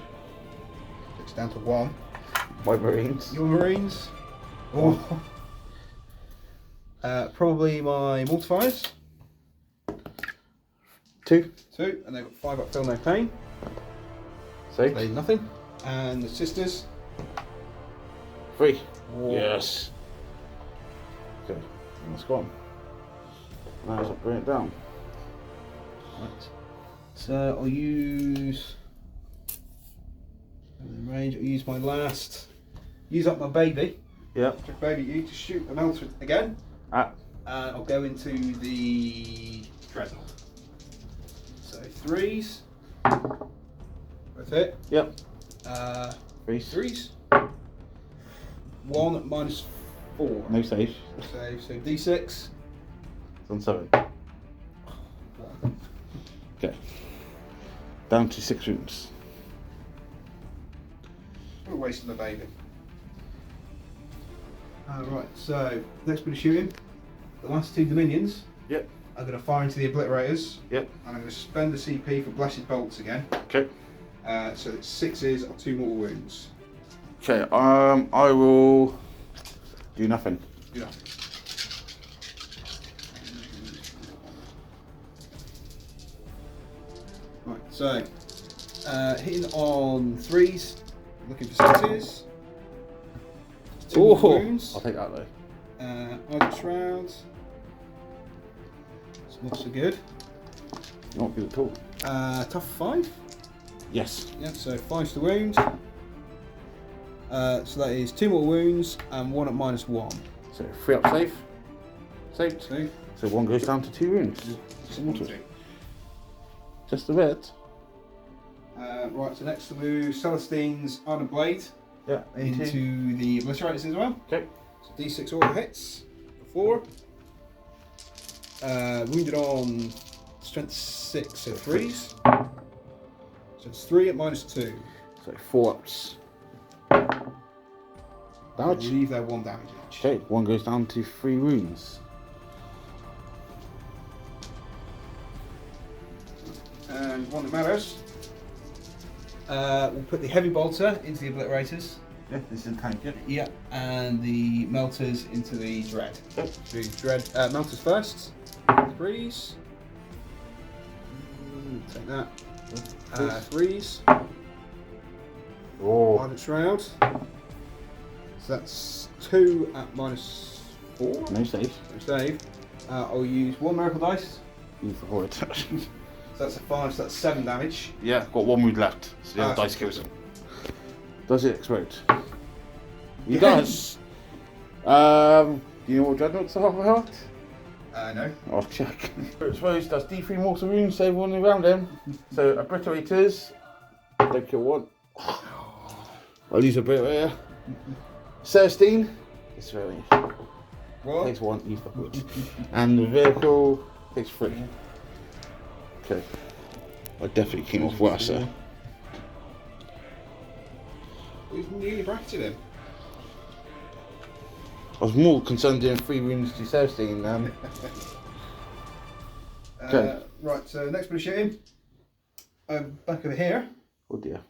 It's down to 1. My Marines. Your Marines. Oh. Probably my Mortifiers. 2. 2, and they've got 5 up, feel no pain. Save. They nothing. And the Sisters. 3. Whoa. Yes. Okay, that's gone. Now let's bring it down. Right. So I'll use range. I'll use my last. Use up my baby. Yep. Check baby you to shoot a melter again. Ah. And I'll go into the Dreadnought. So 3s. Both it. Yep. 3s. 3s. 1 minus 4. No save. Save. So D6. It's on 7. Okay. Down to 6 wounds. What a waste of the baby. Right, so next bit of shooting. The last 2 Dominions. Yep. I'm going to fire into the Obliterators. Yep. And I'm going to spend the CP for Blessed Bolts again. Okay. So it's 6s or 2 mortal wounds. Okay, I will do nothing. Do that. Right, so hitting on 3s, looking for 6s. 2 mortal wounds. I'll take that though. Argent Shrouds. It's not so good. Not good at all. Tough 5. Yes. Yeah, so 5's to wound. So that is 2 more wounds and 1 at minus 1. So 3 up save. Saved. So, So 1 goes down to 2 wounds. Just a bit. right, so next we'll move Celestine's Ardent Blade Yeah. into the Obliterators as well. Okay. So D6 auto hits for 4. Wounded on strength 6, so 3s. So it's 3 at minus 2. So 4 ups. Damage. Leave there 1 damage each. Okay, 1 goes down to 3 wounds. And one that matters. We'll put the heavy bolter into the obliterators. Yeah, this is a tank, yeah. Yeah, and the melters into the dread. Yep. So dread melters first. 3s. Take that. 3s. Oh. Ardent Shroud. So that's 2 at -4. No save. No save. I'll use 1 miracle dice. You forgot it. So that's a 5, so that's 7 damage. Yeah, got 1 wound left. So the other dice so kills him. Does it explode? It Yes. does. Do you know what dreadnoughts are about? No. I'll check. Exposed does D3 mortal wounds, save 1 around him. So obliterators, don't kill 1. I'll use obliterator. 16, it's very. What? Takes 1, you fuck wood. And the vehicle takes 3. Okay. I definitely came off worse, sir. We've nearly bracketed him. I was more concerned doing 3 wounds to 16 Okay. Right, so next bit of shooting. Back over here. Oh dear.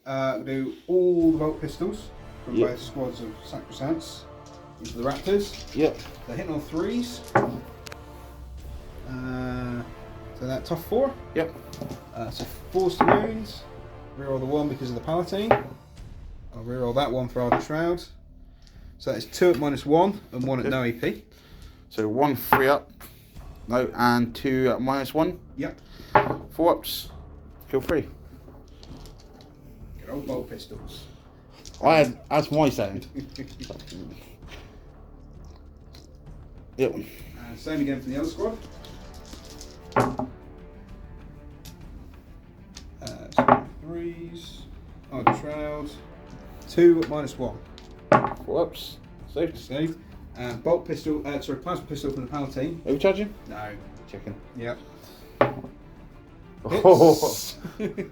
We'll do all the bolt pistols from Yep. both squads of Sacrosancts into the Raptors. Yep. They're hitting on 3s. So that tough 4. Yep. So 4s to wounds. Reroll the 1 because of the Palatine. I'll reroll that 1 for Ardent Shroud. So that is 2 at -1 and 1 at no AP. So 1 3 up. No, and 2 at -1. Yep. 4 ups. Kill 3. Good old bolt pistols. That's my sound. Yep. And same again for the other squad. So 3s. Ardent Shroud. 2 at -1. 4 ups. Saved. Save. And bolt pistol, plasma pistol from the Palatine. Overcharging? No. Checking. Yep. Oh. Hits.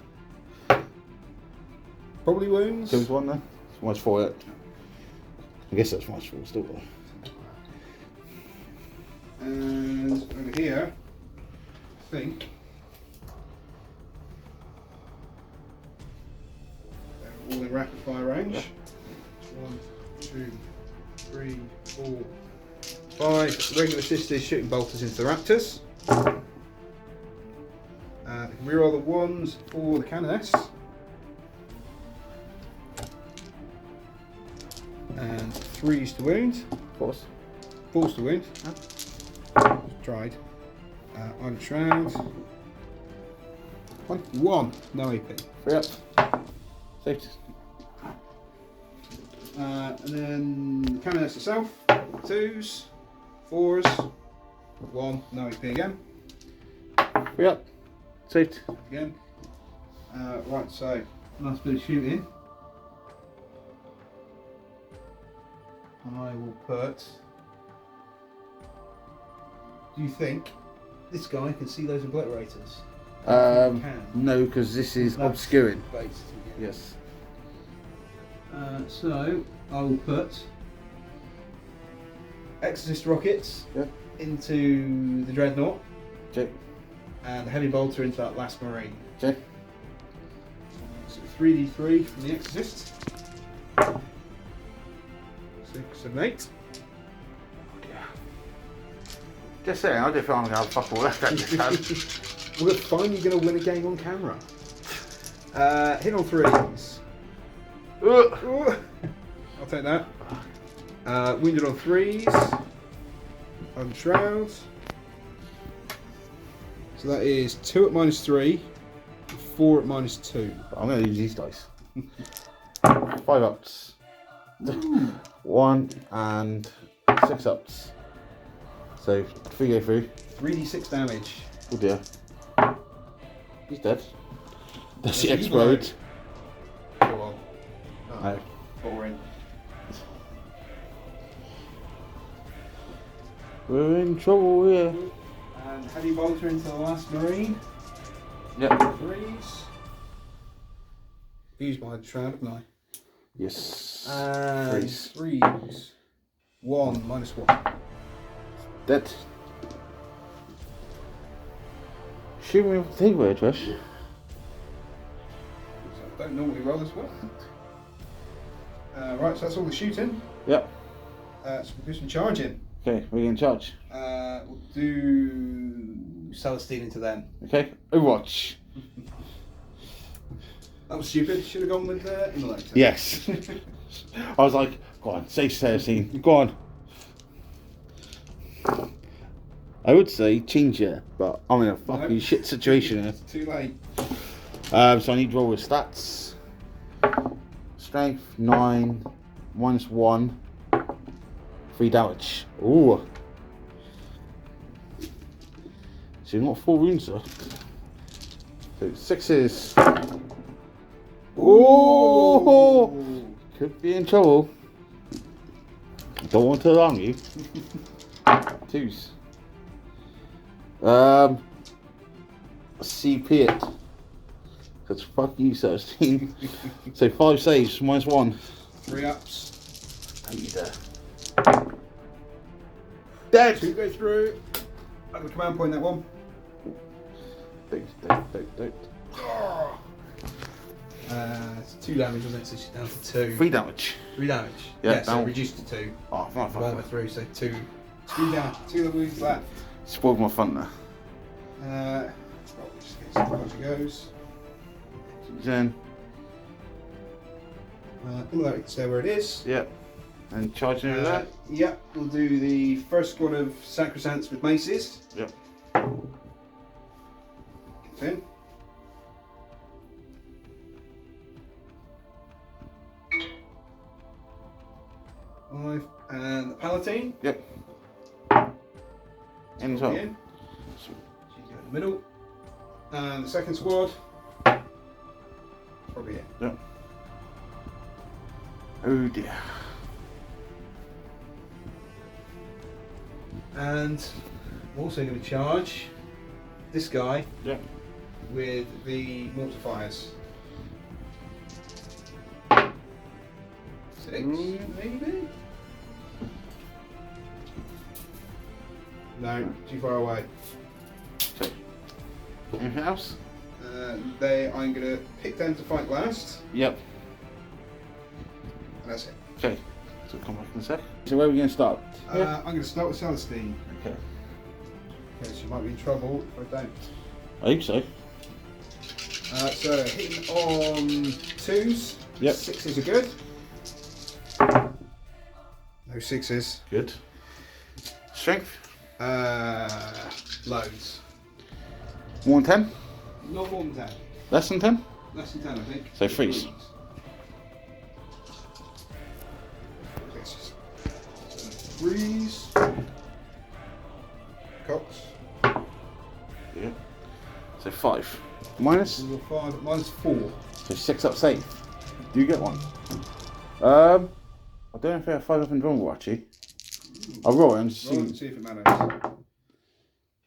Probably wounds. Kills 1 then. It's -4 yet. I guess that's -4 still. And over here, I think they're all in rapid fire range. 1, 2, 3, 4, 5 regular sisters shooting bolters into the Raptors. Reroll the 1s for the Canoness. And 3s to wound. Of course. 4s to wound. Tried. Ardent Shroud. 1, no AP. 3 up. Saved. And then the Canoness itself. 2s, 4s, 1, no AP again. 3 up. Saved. Again. Right, so last bit of shooting. I will put. Do you think this guy can see those obliterators? No, because this is That's obscuring. based, Yes. So I will put Exorcist rockets Yep. into the Dreadnought Check. and the heavy bolter into that last Marine. Check. So 3d3 from the Exorcist. 6, 7, 8. Just saying, I didn't feel I'm going to have fuck all left at this time. We're finally going to win a game on camera. Hit on 3s. Ooh. I'll take that. Wounded on 3s. On Shrouds. So that is 2 at -3, 4 at -2. I'm going to use these dice. 5 ups. 1 and 6 ups. So 3 go through. 3d6 damage. Oh dear. He's dead. Does he He's explode? Go on. No. Boring. We're in trouble here. And heavy bolter into the last Marine. Yep. 3s. Used my shroud, haven't I? Yes. And Freeze. freeze. 1 -1. Dead. Shoot me with the word, Rush. So I don't normally roll this well. Right, so that's all the shooting. Yep. So we'll do some charging. Okay, we're in charge. We'll do Celestine into them. Okay, Overwatch. That was stupid. Should have gone with Immolator. Yes. I was like, go on, say Celestine. Go on. I would say change it, but I'm in a fucking shit situation here. It's too late. So I need to roll with stats. Strength 9, -1, 3 damage. Ooh. So you've got 4 wounds though. So 6s. Ooh. Could be in trouble. Don't want to alarm you. 2s. CP it. Because fuck you, 13. So 5 saves, -1. 3 ups. Dead! 2 go through. I'm going to command point that one. Don't. It's 2 damage, wasn't it? So she's down to 2. 3 damage. 3 damage. Yeah, so down. reduced to 2. Oh, my 1 with 3, so 2. 2 down. 2 wounds left. Spoiled my fun there. Well, we'll just get some how she goes. Then, Immolator can stay where it is. yep. And charging over there. Yep, we'll do the first squad of Sacrosancts with maces. Yep. Get in. And the Palatine. Yep. In as well. In. She's in the middle. And the second squad. Probably it. Yep. Oh dear. And I'm also going to charge this guy Yep. with the mortifiers. 6, maybe? No, too far away. Okay. Anything else? I'm going to pick them to fight last, Yep. and that's it. Okay. So come back in a sec. So where are we going to start? I'm going to start with Celestine. Okay. Okay, she might be in trouble if I don't. I hope so. So hitting on 2s. Yep. 6s are good. No 6s. Good. Strength? Loads. More than 10? Not more than 10. Less than 10? Less than 10, I think. So freeze. Freeze. Cox. Yeah. So 5. Minus? 5 minus 4. So 6 up safe. Do you get one? I don't know if I have 5 up in Rumble actually. I'll roll it and Roll and see. see if it matters.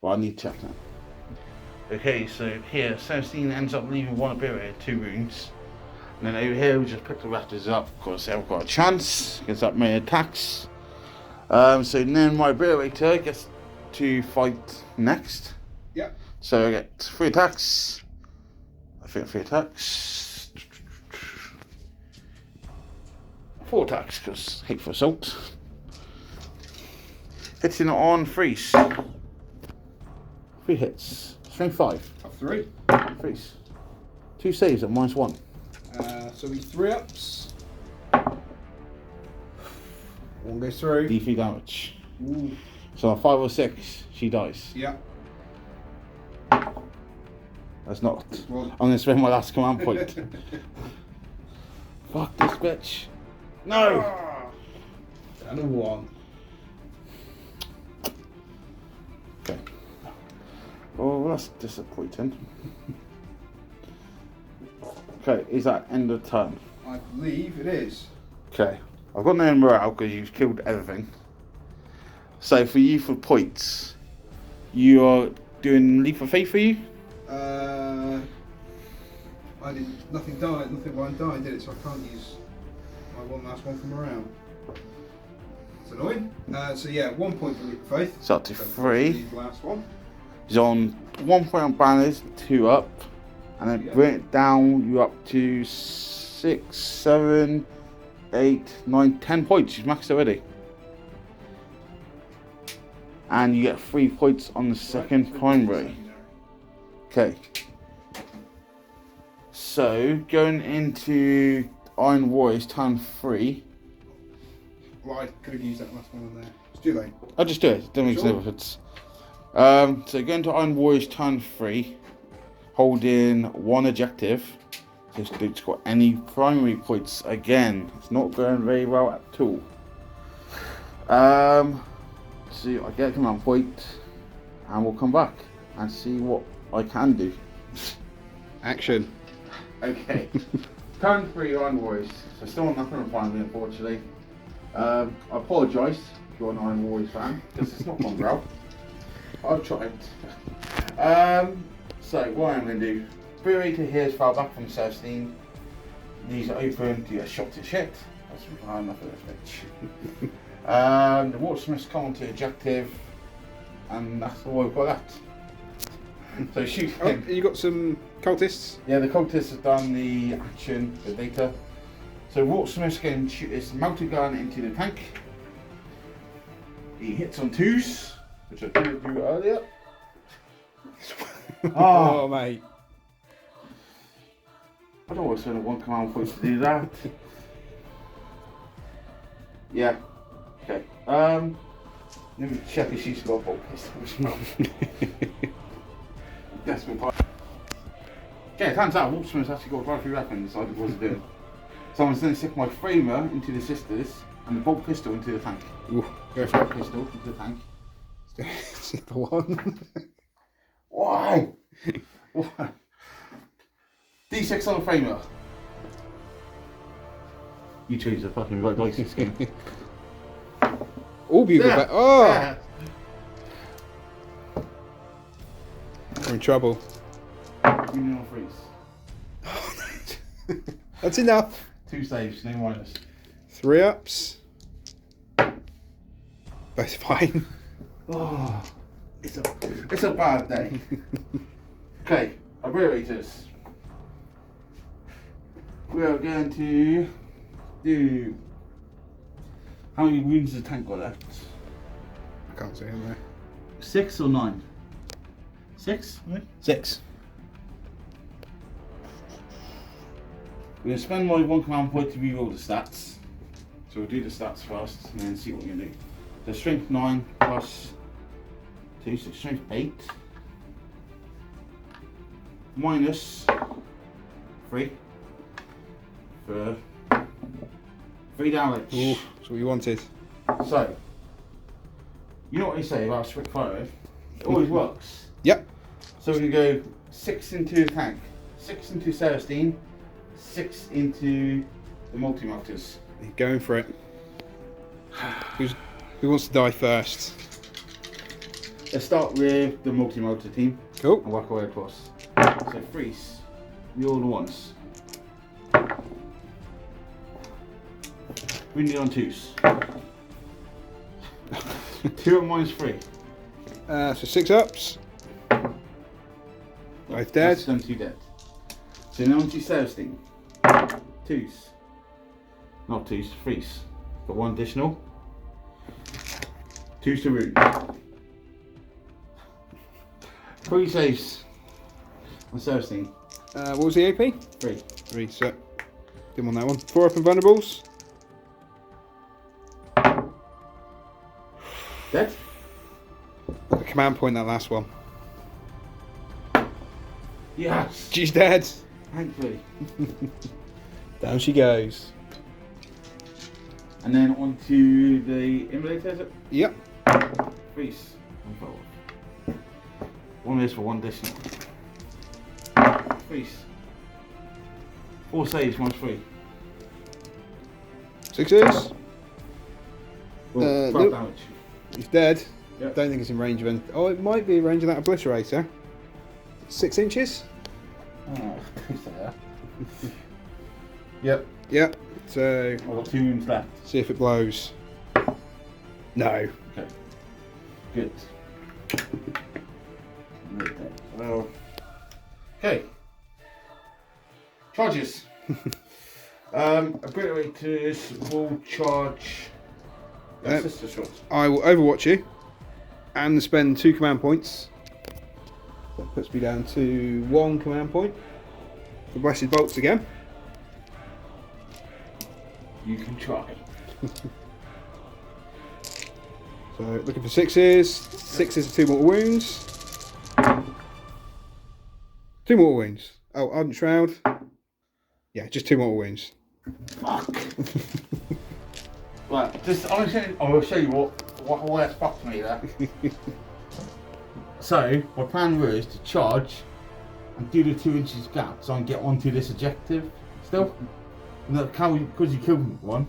Well, I need to check that. Okay, so here, Celestine ends up leaving 1 ability, 2 wounds. And then over here, we just pick the Raptors up. Of course, they haven't got a chance against that many attacks. So then my ability gets to fight next. Yep. So I get 3 attacks. I think 3 attacks. 4 attacks, because hateful assault. Hitting on freeze. 3 hits. Strength 5. Up 3. Freeze. 2 saves at -1. So we 3 ups. 1 goes through. D3 damage. Ooh. So on 5 or 6, she dies. Yeah. That's not. Well. I'm gonna spend my last command point. Fuck this bitch. No! And a 1. Okay. Oh, that's disappointing. Okay, is that end of turn? I believe it is. Okay. I've got no morale because you've killed everything. So for you for points, you are doing Leap of Faith for you? I I didn't. Nothing died. Nothing one died, did it? So I can't use my one last one from around. It's annoying. So yeah, 1 point for Leap of Faith. It's up to 3. The last one. He's on 1 point on banners, 2 up, and then bring it down. You're up to 6, 7, 8, 9, 10 points. He's maxed already. And you get 3 points on the second primary. Okay. So, going into Iron Warriors turn 3. Well, I could have used that last one on there. It's too late. I'll just do it. Don't make any difference. So, going to Iron Warriors turn 3. Holding 1 objective. Just don't score any primary points again. It's not going very well at all. So I get a command point, and we'll come back and see what I can do. Action. Okay. Turn 3 Iron Warriors. So still nothing on primary, unfortunately. I apologise if you're an Iron Warriors fan, because it's not gone well. I've tried. So what I'm going to do, Curator here is fell back from 16. These are open to get shot to shit. That's fine enough of this bitch. The Watersmiths come onto objective, and that's all I've got left. So shoot him. You got some cultists? Yeah, the cultists have done the action, the data. So Watersmiths can shoot his melter gun into the tank. He hits on 2s, which I didn't do earlier. Oh, mate. I don't want to spend 1 command point to do that. Yeah. Okay. Let me check if she's got a bolt pistol. That's been part. Okay, it turns out Wolfsman's actually got a rifle weapon inside what I was doing. So I'm going to stick my framer into the sisters and the bolt pistol into the tank. Ooh, go for it. Pistol into the tank. It's the one. Wow! Wow. D6 on the framer. You choose the fucking right dice this game. All Bugle back. Oh! Yeah. We're in trouble. Union freeze. That's enough. 2 saves, no minus. 3 ups. Both fine. Oh, it's a bad day. Okay, abbreviators. We are going to do. How many wounds does the tank got left? I can't see him there. 6 or 9? 6? 6. We're going to spend my 1 command point to reroll the stats. So we'll do the stats first and then see what we're going to do. So strength 9 plus 2, so strength 8. Minus 3 for 3 damage. Ooh, that's what you wanted. So, you know what they say about strict firing? It always works. Yep. So we're going to go 6 into the tank, 6 into Celestine, 6 into the multi-melters. You're going for it. Who wants to die first? Let's start with the multi-melter team Cool. and work our way across. So freeze, you all the ones. We need on 2s. 2 and minus 3. So 6 ups. Both dead. That's them 2 dead. So now onto Celestine. 2s. Not 2s, 3s. Got 1 additional. 2s to root. 3 saves on Celestine. What was the AP? 3. 3, so dim on that one. 4 up and vulnerables. Dead? A command point that last one. Yes! She's dead. Thankfully. Down she goes. And then onto the immolator, is it? Yep. Freeze. 1 is for 1 additional. Freeze. 4 saves, minus 3. 6s. Well, 12 nope. damage. He's dead. Yep. Don't think it's in range of anything. Oh, it might be in range of that obliterator. 6 inches. Oh, don't say that. Yep. Yep. So I've got 2 wounds left. see if it blows. No. Okay. Good. Well. Okay. Charges. Operators will charge. Yep. Sister shots. I will overwatch you and spend 2 command points. That puts me down to 1 command point for Blessed Bolts again. You can try. So looking for 6s. 6s are 2 mortal wounds. 2 mortal wounds. Oh, Ardent Shroud. Yeah, just 2 mortal wounds. Fuck. Right, just I will show you why that's fucked me there. So my plan was to charge and do the 2 inches gap so I can get onto this objective still. And that because you killed me with one,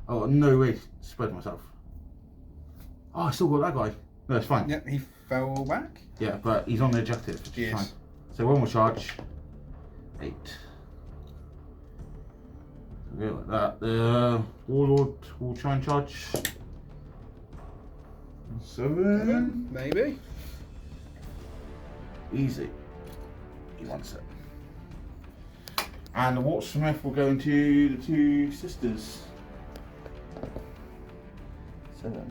I got no way to spread myself. Oh, I still got that guy. No, it's fine. Yep, he fell back. Yeah, but he's on the objective, which is Yes. fine. So one more charge. 8. Yeah, like that. The Warlord will try and charge. 7. Maybe. Easy. He wants it. And the Watersmith will go into the 2 sisters. 7.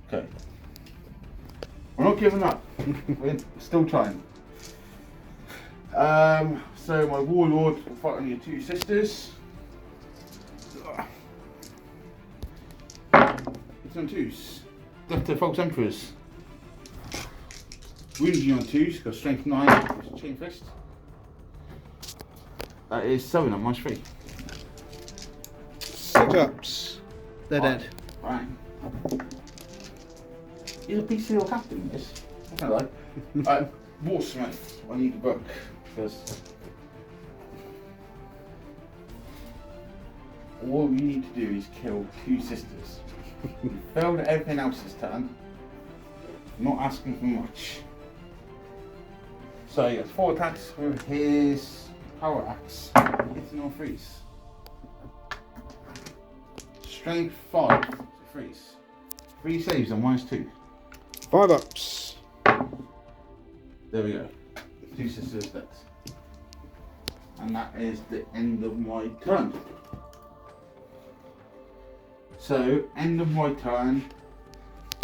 Okay. We're not giving up. We're still trying. So my Warlord will fight on your 2 sisters. It's on 2s. Adepta False Emperors. Wounding on 2s, got strength 9, chain fist. That is 7 on my 3. 6 ups. They're dead. Right. He's a PC or captain, this. I don't know. Warsmith, I need the book because all you need to do is kill 2 sisters. You failed at everything else this turn. Not asking for much. So he gets 4 attacks with his power axe, hitting on 3s. Strength 5, so 3s. 3 saves on -2. 5 ups. There we go. 2 sisters dead. And that is the end of my turn. So, end of my turn,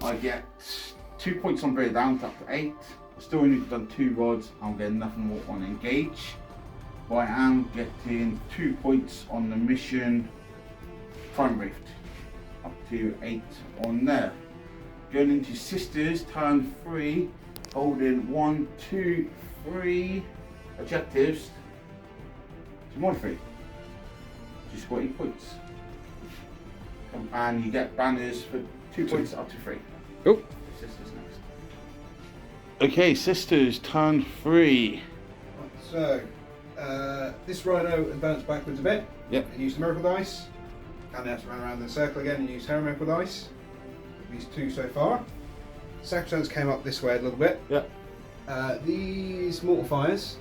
I get 2 points on Bear Down, up to 8. I still only done 2 rods, I'm getting nothing more on Engage. But I am getting 2 points on the mission Prime Rift, up to 8 on there. Going into Sisters, turn 3, holding 1, 2, 3 objectives to my 3. Just got 8 points. And you get banners for 2 points up to 3. Oh. Sisters next. Okay, Sisters, turn 3. So, this Rhino advanced backwards a bit. Yep. And used the Miracle Dice. And now to run around the circle again and use her Miracle Dice. These 2 so far. Sacrifice came up this way a little bit. Yep. These Mortal Fires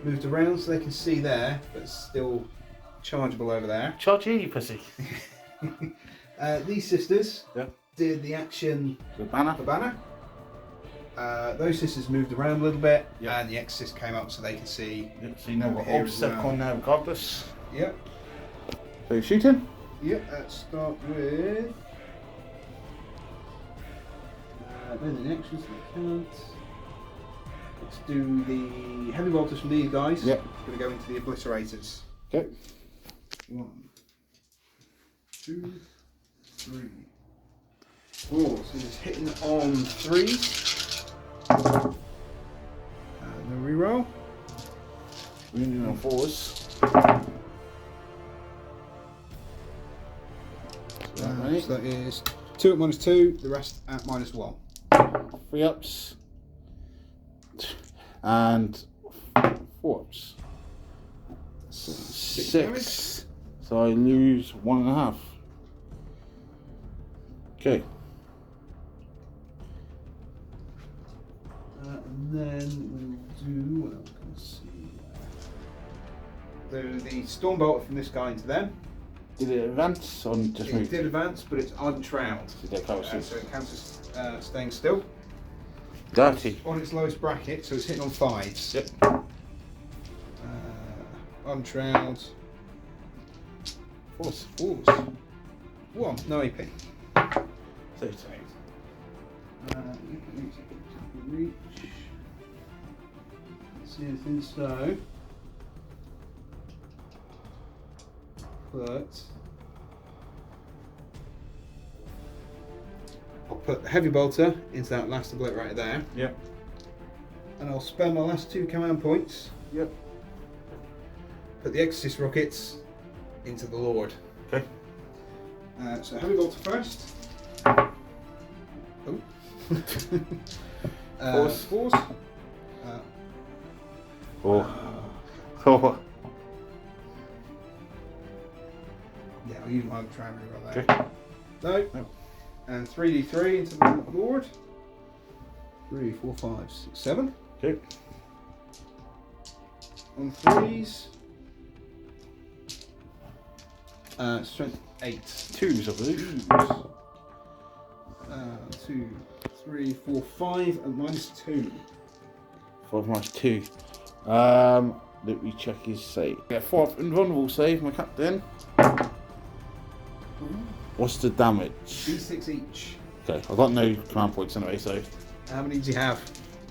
moved around so they can see there, but still chargeable over there. Charge here, you pussy. These sisters Yep. did the action The banner. for banner. Those sisters moved around a little bit, Yep. and the Exorcist came up so they can see. Yep, so you know what Here as obstacle well. on there regardless. Yep. So you're shooting? Yep. Let's start with. Then the extras we can't. Let's do the heavy voltage from these guys. Yep. Going to go into the obliterators. Okay. 1, 2, 3, 4. So just hitting on 3s. And the reroll. Wounding on 4s. So that is 2 at -2, the rest at -1. 3 ups. And 4 ups. 6. So I lose 1.5. Okay. And then we'll do what else can I see? storm bolt from this guy into them. Did it advance or just It move? did advance, but it's untroweled. Did it cover So it counts as staying still. Dirty. On its lowest bracket, so it's hitting on 5s. Yep. Untroweled. 4s. 4s. 1, no AP. So Reach. See anything, so. I'll put the heavy bolter into that last obliterator there. Yep. And I'll spend my last 2 command points. Yep. Put the Exorcist rockets into the Lord. Okay. So heavy bolter first. Oh. 4s. 4s. Oh. Yeah, I'll use my try and reroll Okay. that. No. No. And 3d3 into the Lord. 3, 4, 5, 6, 7. Okay. On 3s. Strength 8. 2s, I believe. 2, 3, 4, 5, and -2. 5 minus 2. Let me check his save. Yeah, 4th invulnerable save, my captain. What's the damage? D6 each. Okay, I've got no command points anyway, so How many do you have?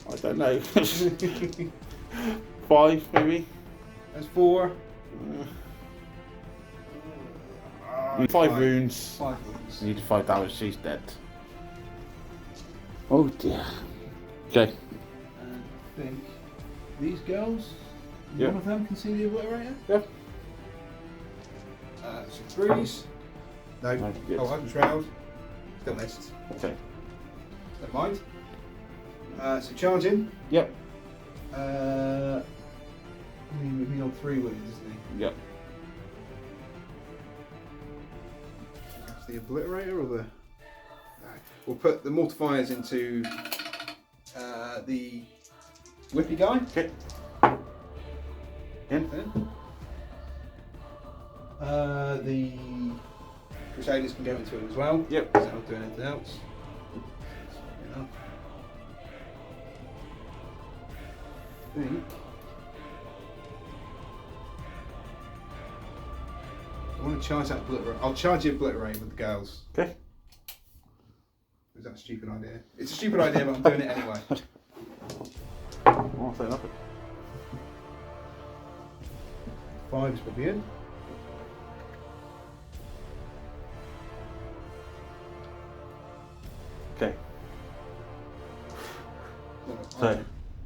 I don't know. 5 maybe? That's 4. 5 wounds. 5 wounds. Need 5 damage, she's dead. Oh dear. Okay. And I think these girls, Yep. one of them can see the obliterator? Yep. So 3s. No. No, good. Oh, open shroud. Still missed. Okay. Never mind. So charging. Yep. He's on 3 wounds, isn't he? Yep. That's the obliterator or the. No. We'll put the mortifiers into the whippy guy. Okay. In. Then. The Crusaders can go into it as well. Yep. So I'm not doing anything else. Yeah. I think. I want to charge that obliterate. I'll charge the obliterate with the girls. Okay. Is that a stupid idea? It's a stupid idea, but I'm doing it anyway. I'll say nothing. 5 is probably in. Okay. So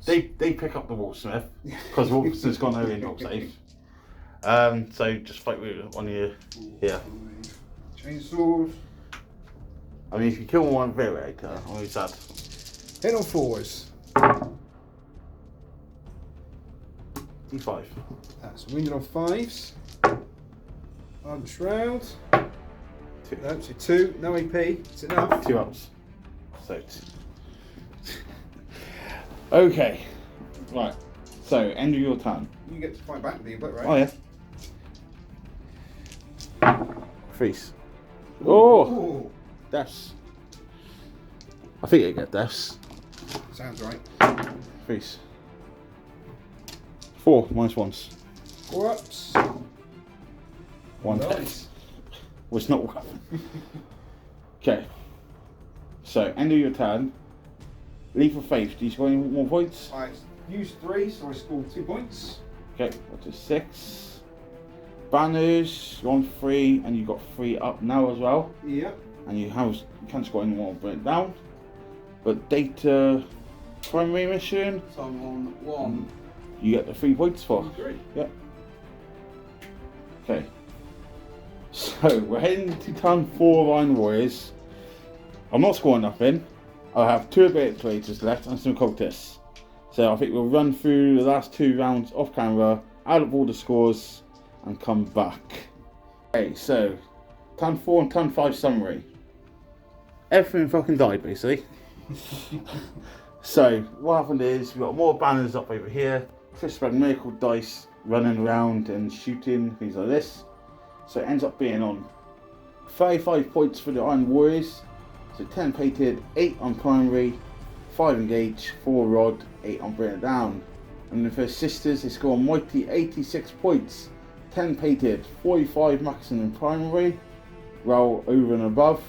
they pick up the Wolfsmith because Wolfsmith's got no in-drop save. So just fight with one of you here. Chainsaw. I mean, if you kill one variator, I'm really sad. Hit on 4s. D5. That's wounded on 5s. Armed shroud. 2. No, so 2. No AP. It's enough. 2 ups. So. Okay. Right. So end of your turn. You get to fight back with the obliterate. Oh yeah. Freeze. Oh. Ooh. Deaths. I think you get deaths. Sounds right. Freeze. 4 minus 1s. 4 ups. 1 Nice. death. Well, it's not what happened. Okay. So end of your turn. Leap of Faith. Do you score any more points? I used 3, so I scored 2 points. Okay. What is 6? Banners. You're on 3, and you've got 3 up now as well. Yep. And you can't score any more. Bring it down. But data primary mission. So I'm on 1. You get the 3 points for. 3. Yep. Okay. So we're heading to turn 4 of Iron Warriors. I'm not scoring nothing. I have 2 abilities left and some cultists. So I think we'll run through the last 2 rounds off camera, add up all the scores, and come back. Okay, so turn 4 and turn 5 summary. Everything fucking died basically. So what happened is we got more banners up over here. Chris spread miracle dice running around and shooting, things like this. So it ends up being on 35 points for the Iron Warriors. So 10 painted, 8 on primary, 5 engage, 4 rod, 8 on bring it down. And then for sisters, they score a mighty 86 points, 10 painted, 45 maximum primary, roll over and above,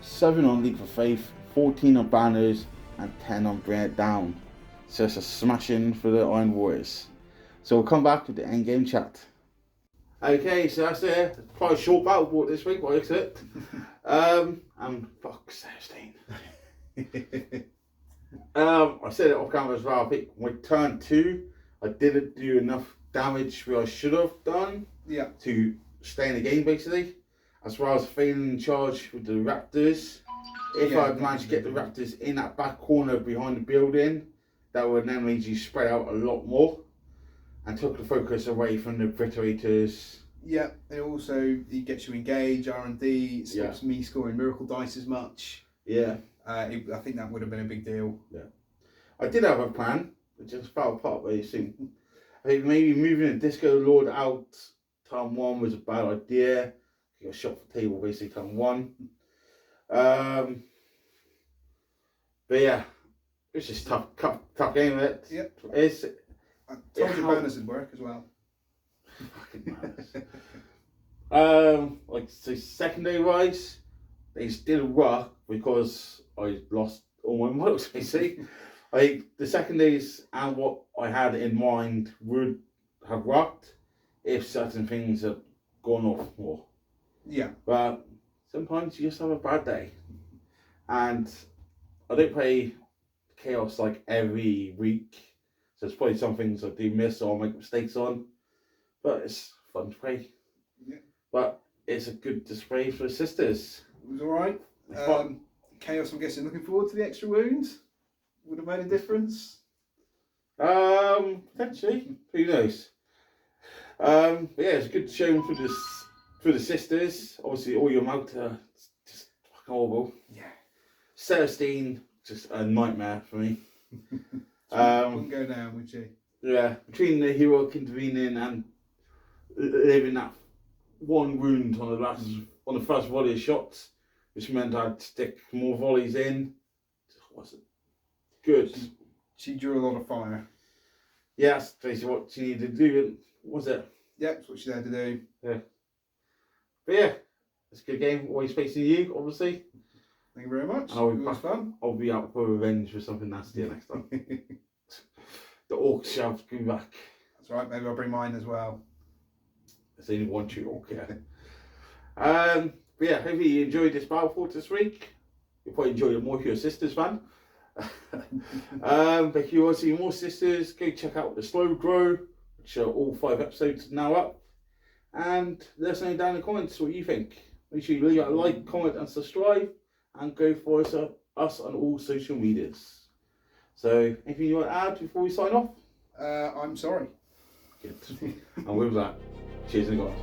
7 on leap of faith, 14 on banners, and 10 on bring it down. So it's a smashing for the Iron Warriors. So we'll come back with the end game chat. Okay, so that's it. Quite a short battle board this week, what is it? And fuck 16. I said it off camera as well. I think my turn 2, I didn't do enough damage where I should have done. Yeah. To stay in the game basically. As well as failing in charge with the Raptors. If I'd managed to get the Raptors in that back corner behind the building, that would then made you spread out a lot more and took the focus away from the Briterators. Yeah, and also it gets you engaged, R&D, it stops me scoring miracle dice as much. Yeah. I think that would have been a big deal. Yeah. I did have a plan, it just fell apart very soon. I think maybe moving the Disco Lord out turn 1 was a bad idea. You got shot for table basically turn 1. But yeah, it's just tough game, isn't it? Yep. It's I told you banners would work as well. fucking mad. Like so secondary wise, they still work because I lost all my models basically. I think the secondaries and what I had in mind would have worked if certain things had gone off more. Yeah. But sometimes you just have a bad day. And I don't play Chaos like every week. So there's probably some things I do miss or make mistakes on. But it's fun to play. Yeah. But it's a good display for the sisters. It was alright. Chaos, I'm guessing, looking forward to the extra wounds? Would have made a difference? Potentially. Who knows? But yeah, it's a good showing for the sisters. Obviously, all your Malta, just fucking horrible. Yeah. Celestine, just a nightmare for me. Wouldn't go down, would she? Yeah, between the heroic intervening and leaving that one wound on the first volley of shots, which meant I'd stick more volleys in. Just wasn't good. She drew a lot of fire. Yeah, that's basically what she needed to do. Was it? Yeah, that's what she had to do. Yeah. But yeah, it's a good game. Always facing you, obviously. Thank you very much. It was fun. I'll be out for revenge for something nastier next time. The orc shall come back. That's right, maybe I'll bring mine as well. There's only one true orc, yeah. But yeah, hopefully you enjoyed this battle fort this week. You'll probably enjoy it more if you're a sisters fan. But if you want to see more sisters, go check out the Slow Grow, which are all 5 episodes now up. And let us know down in the comments what you think. Make sure you leave a like, comment and subscribe. And go follow us on all social medias. So, anything you want to add before we sign off? I'm sorry. Good. And with that, cheers and God.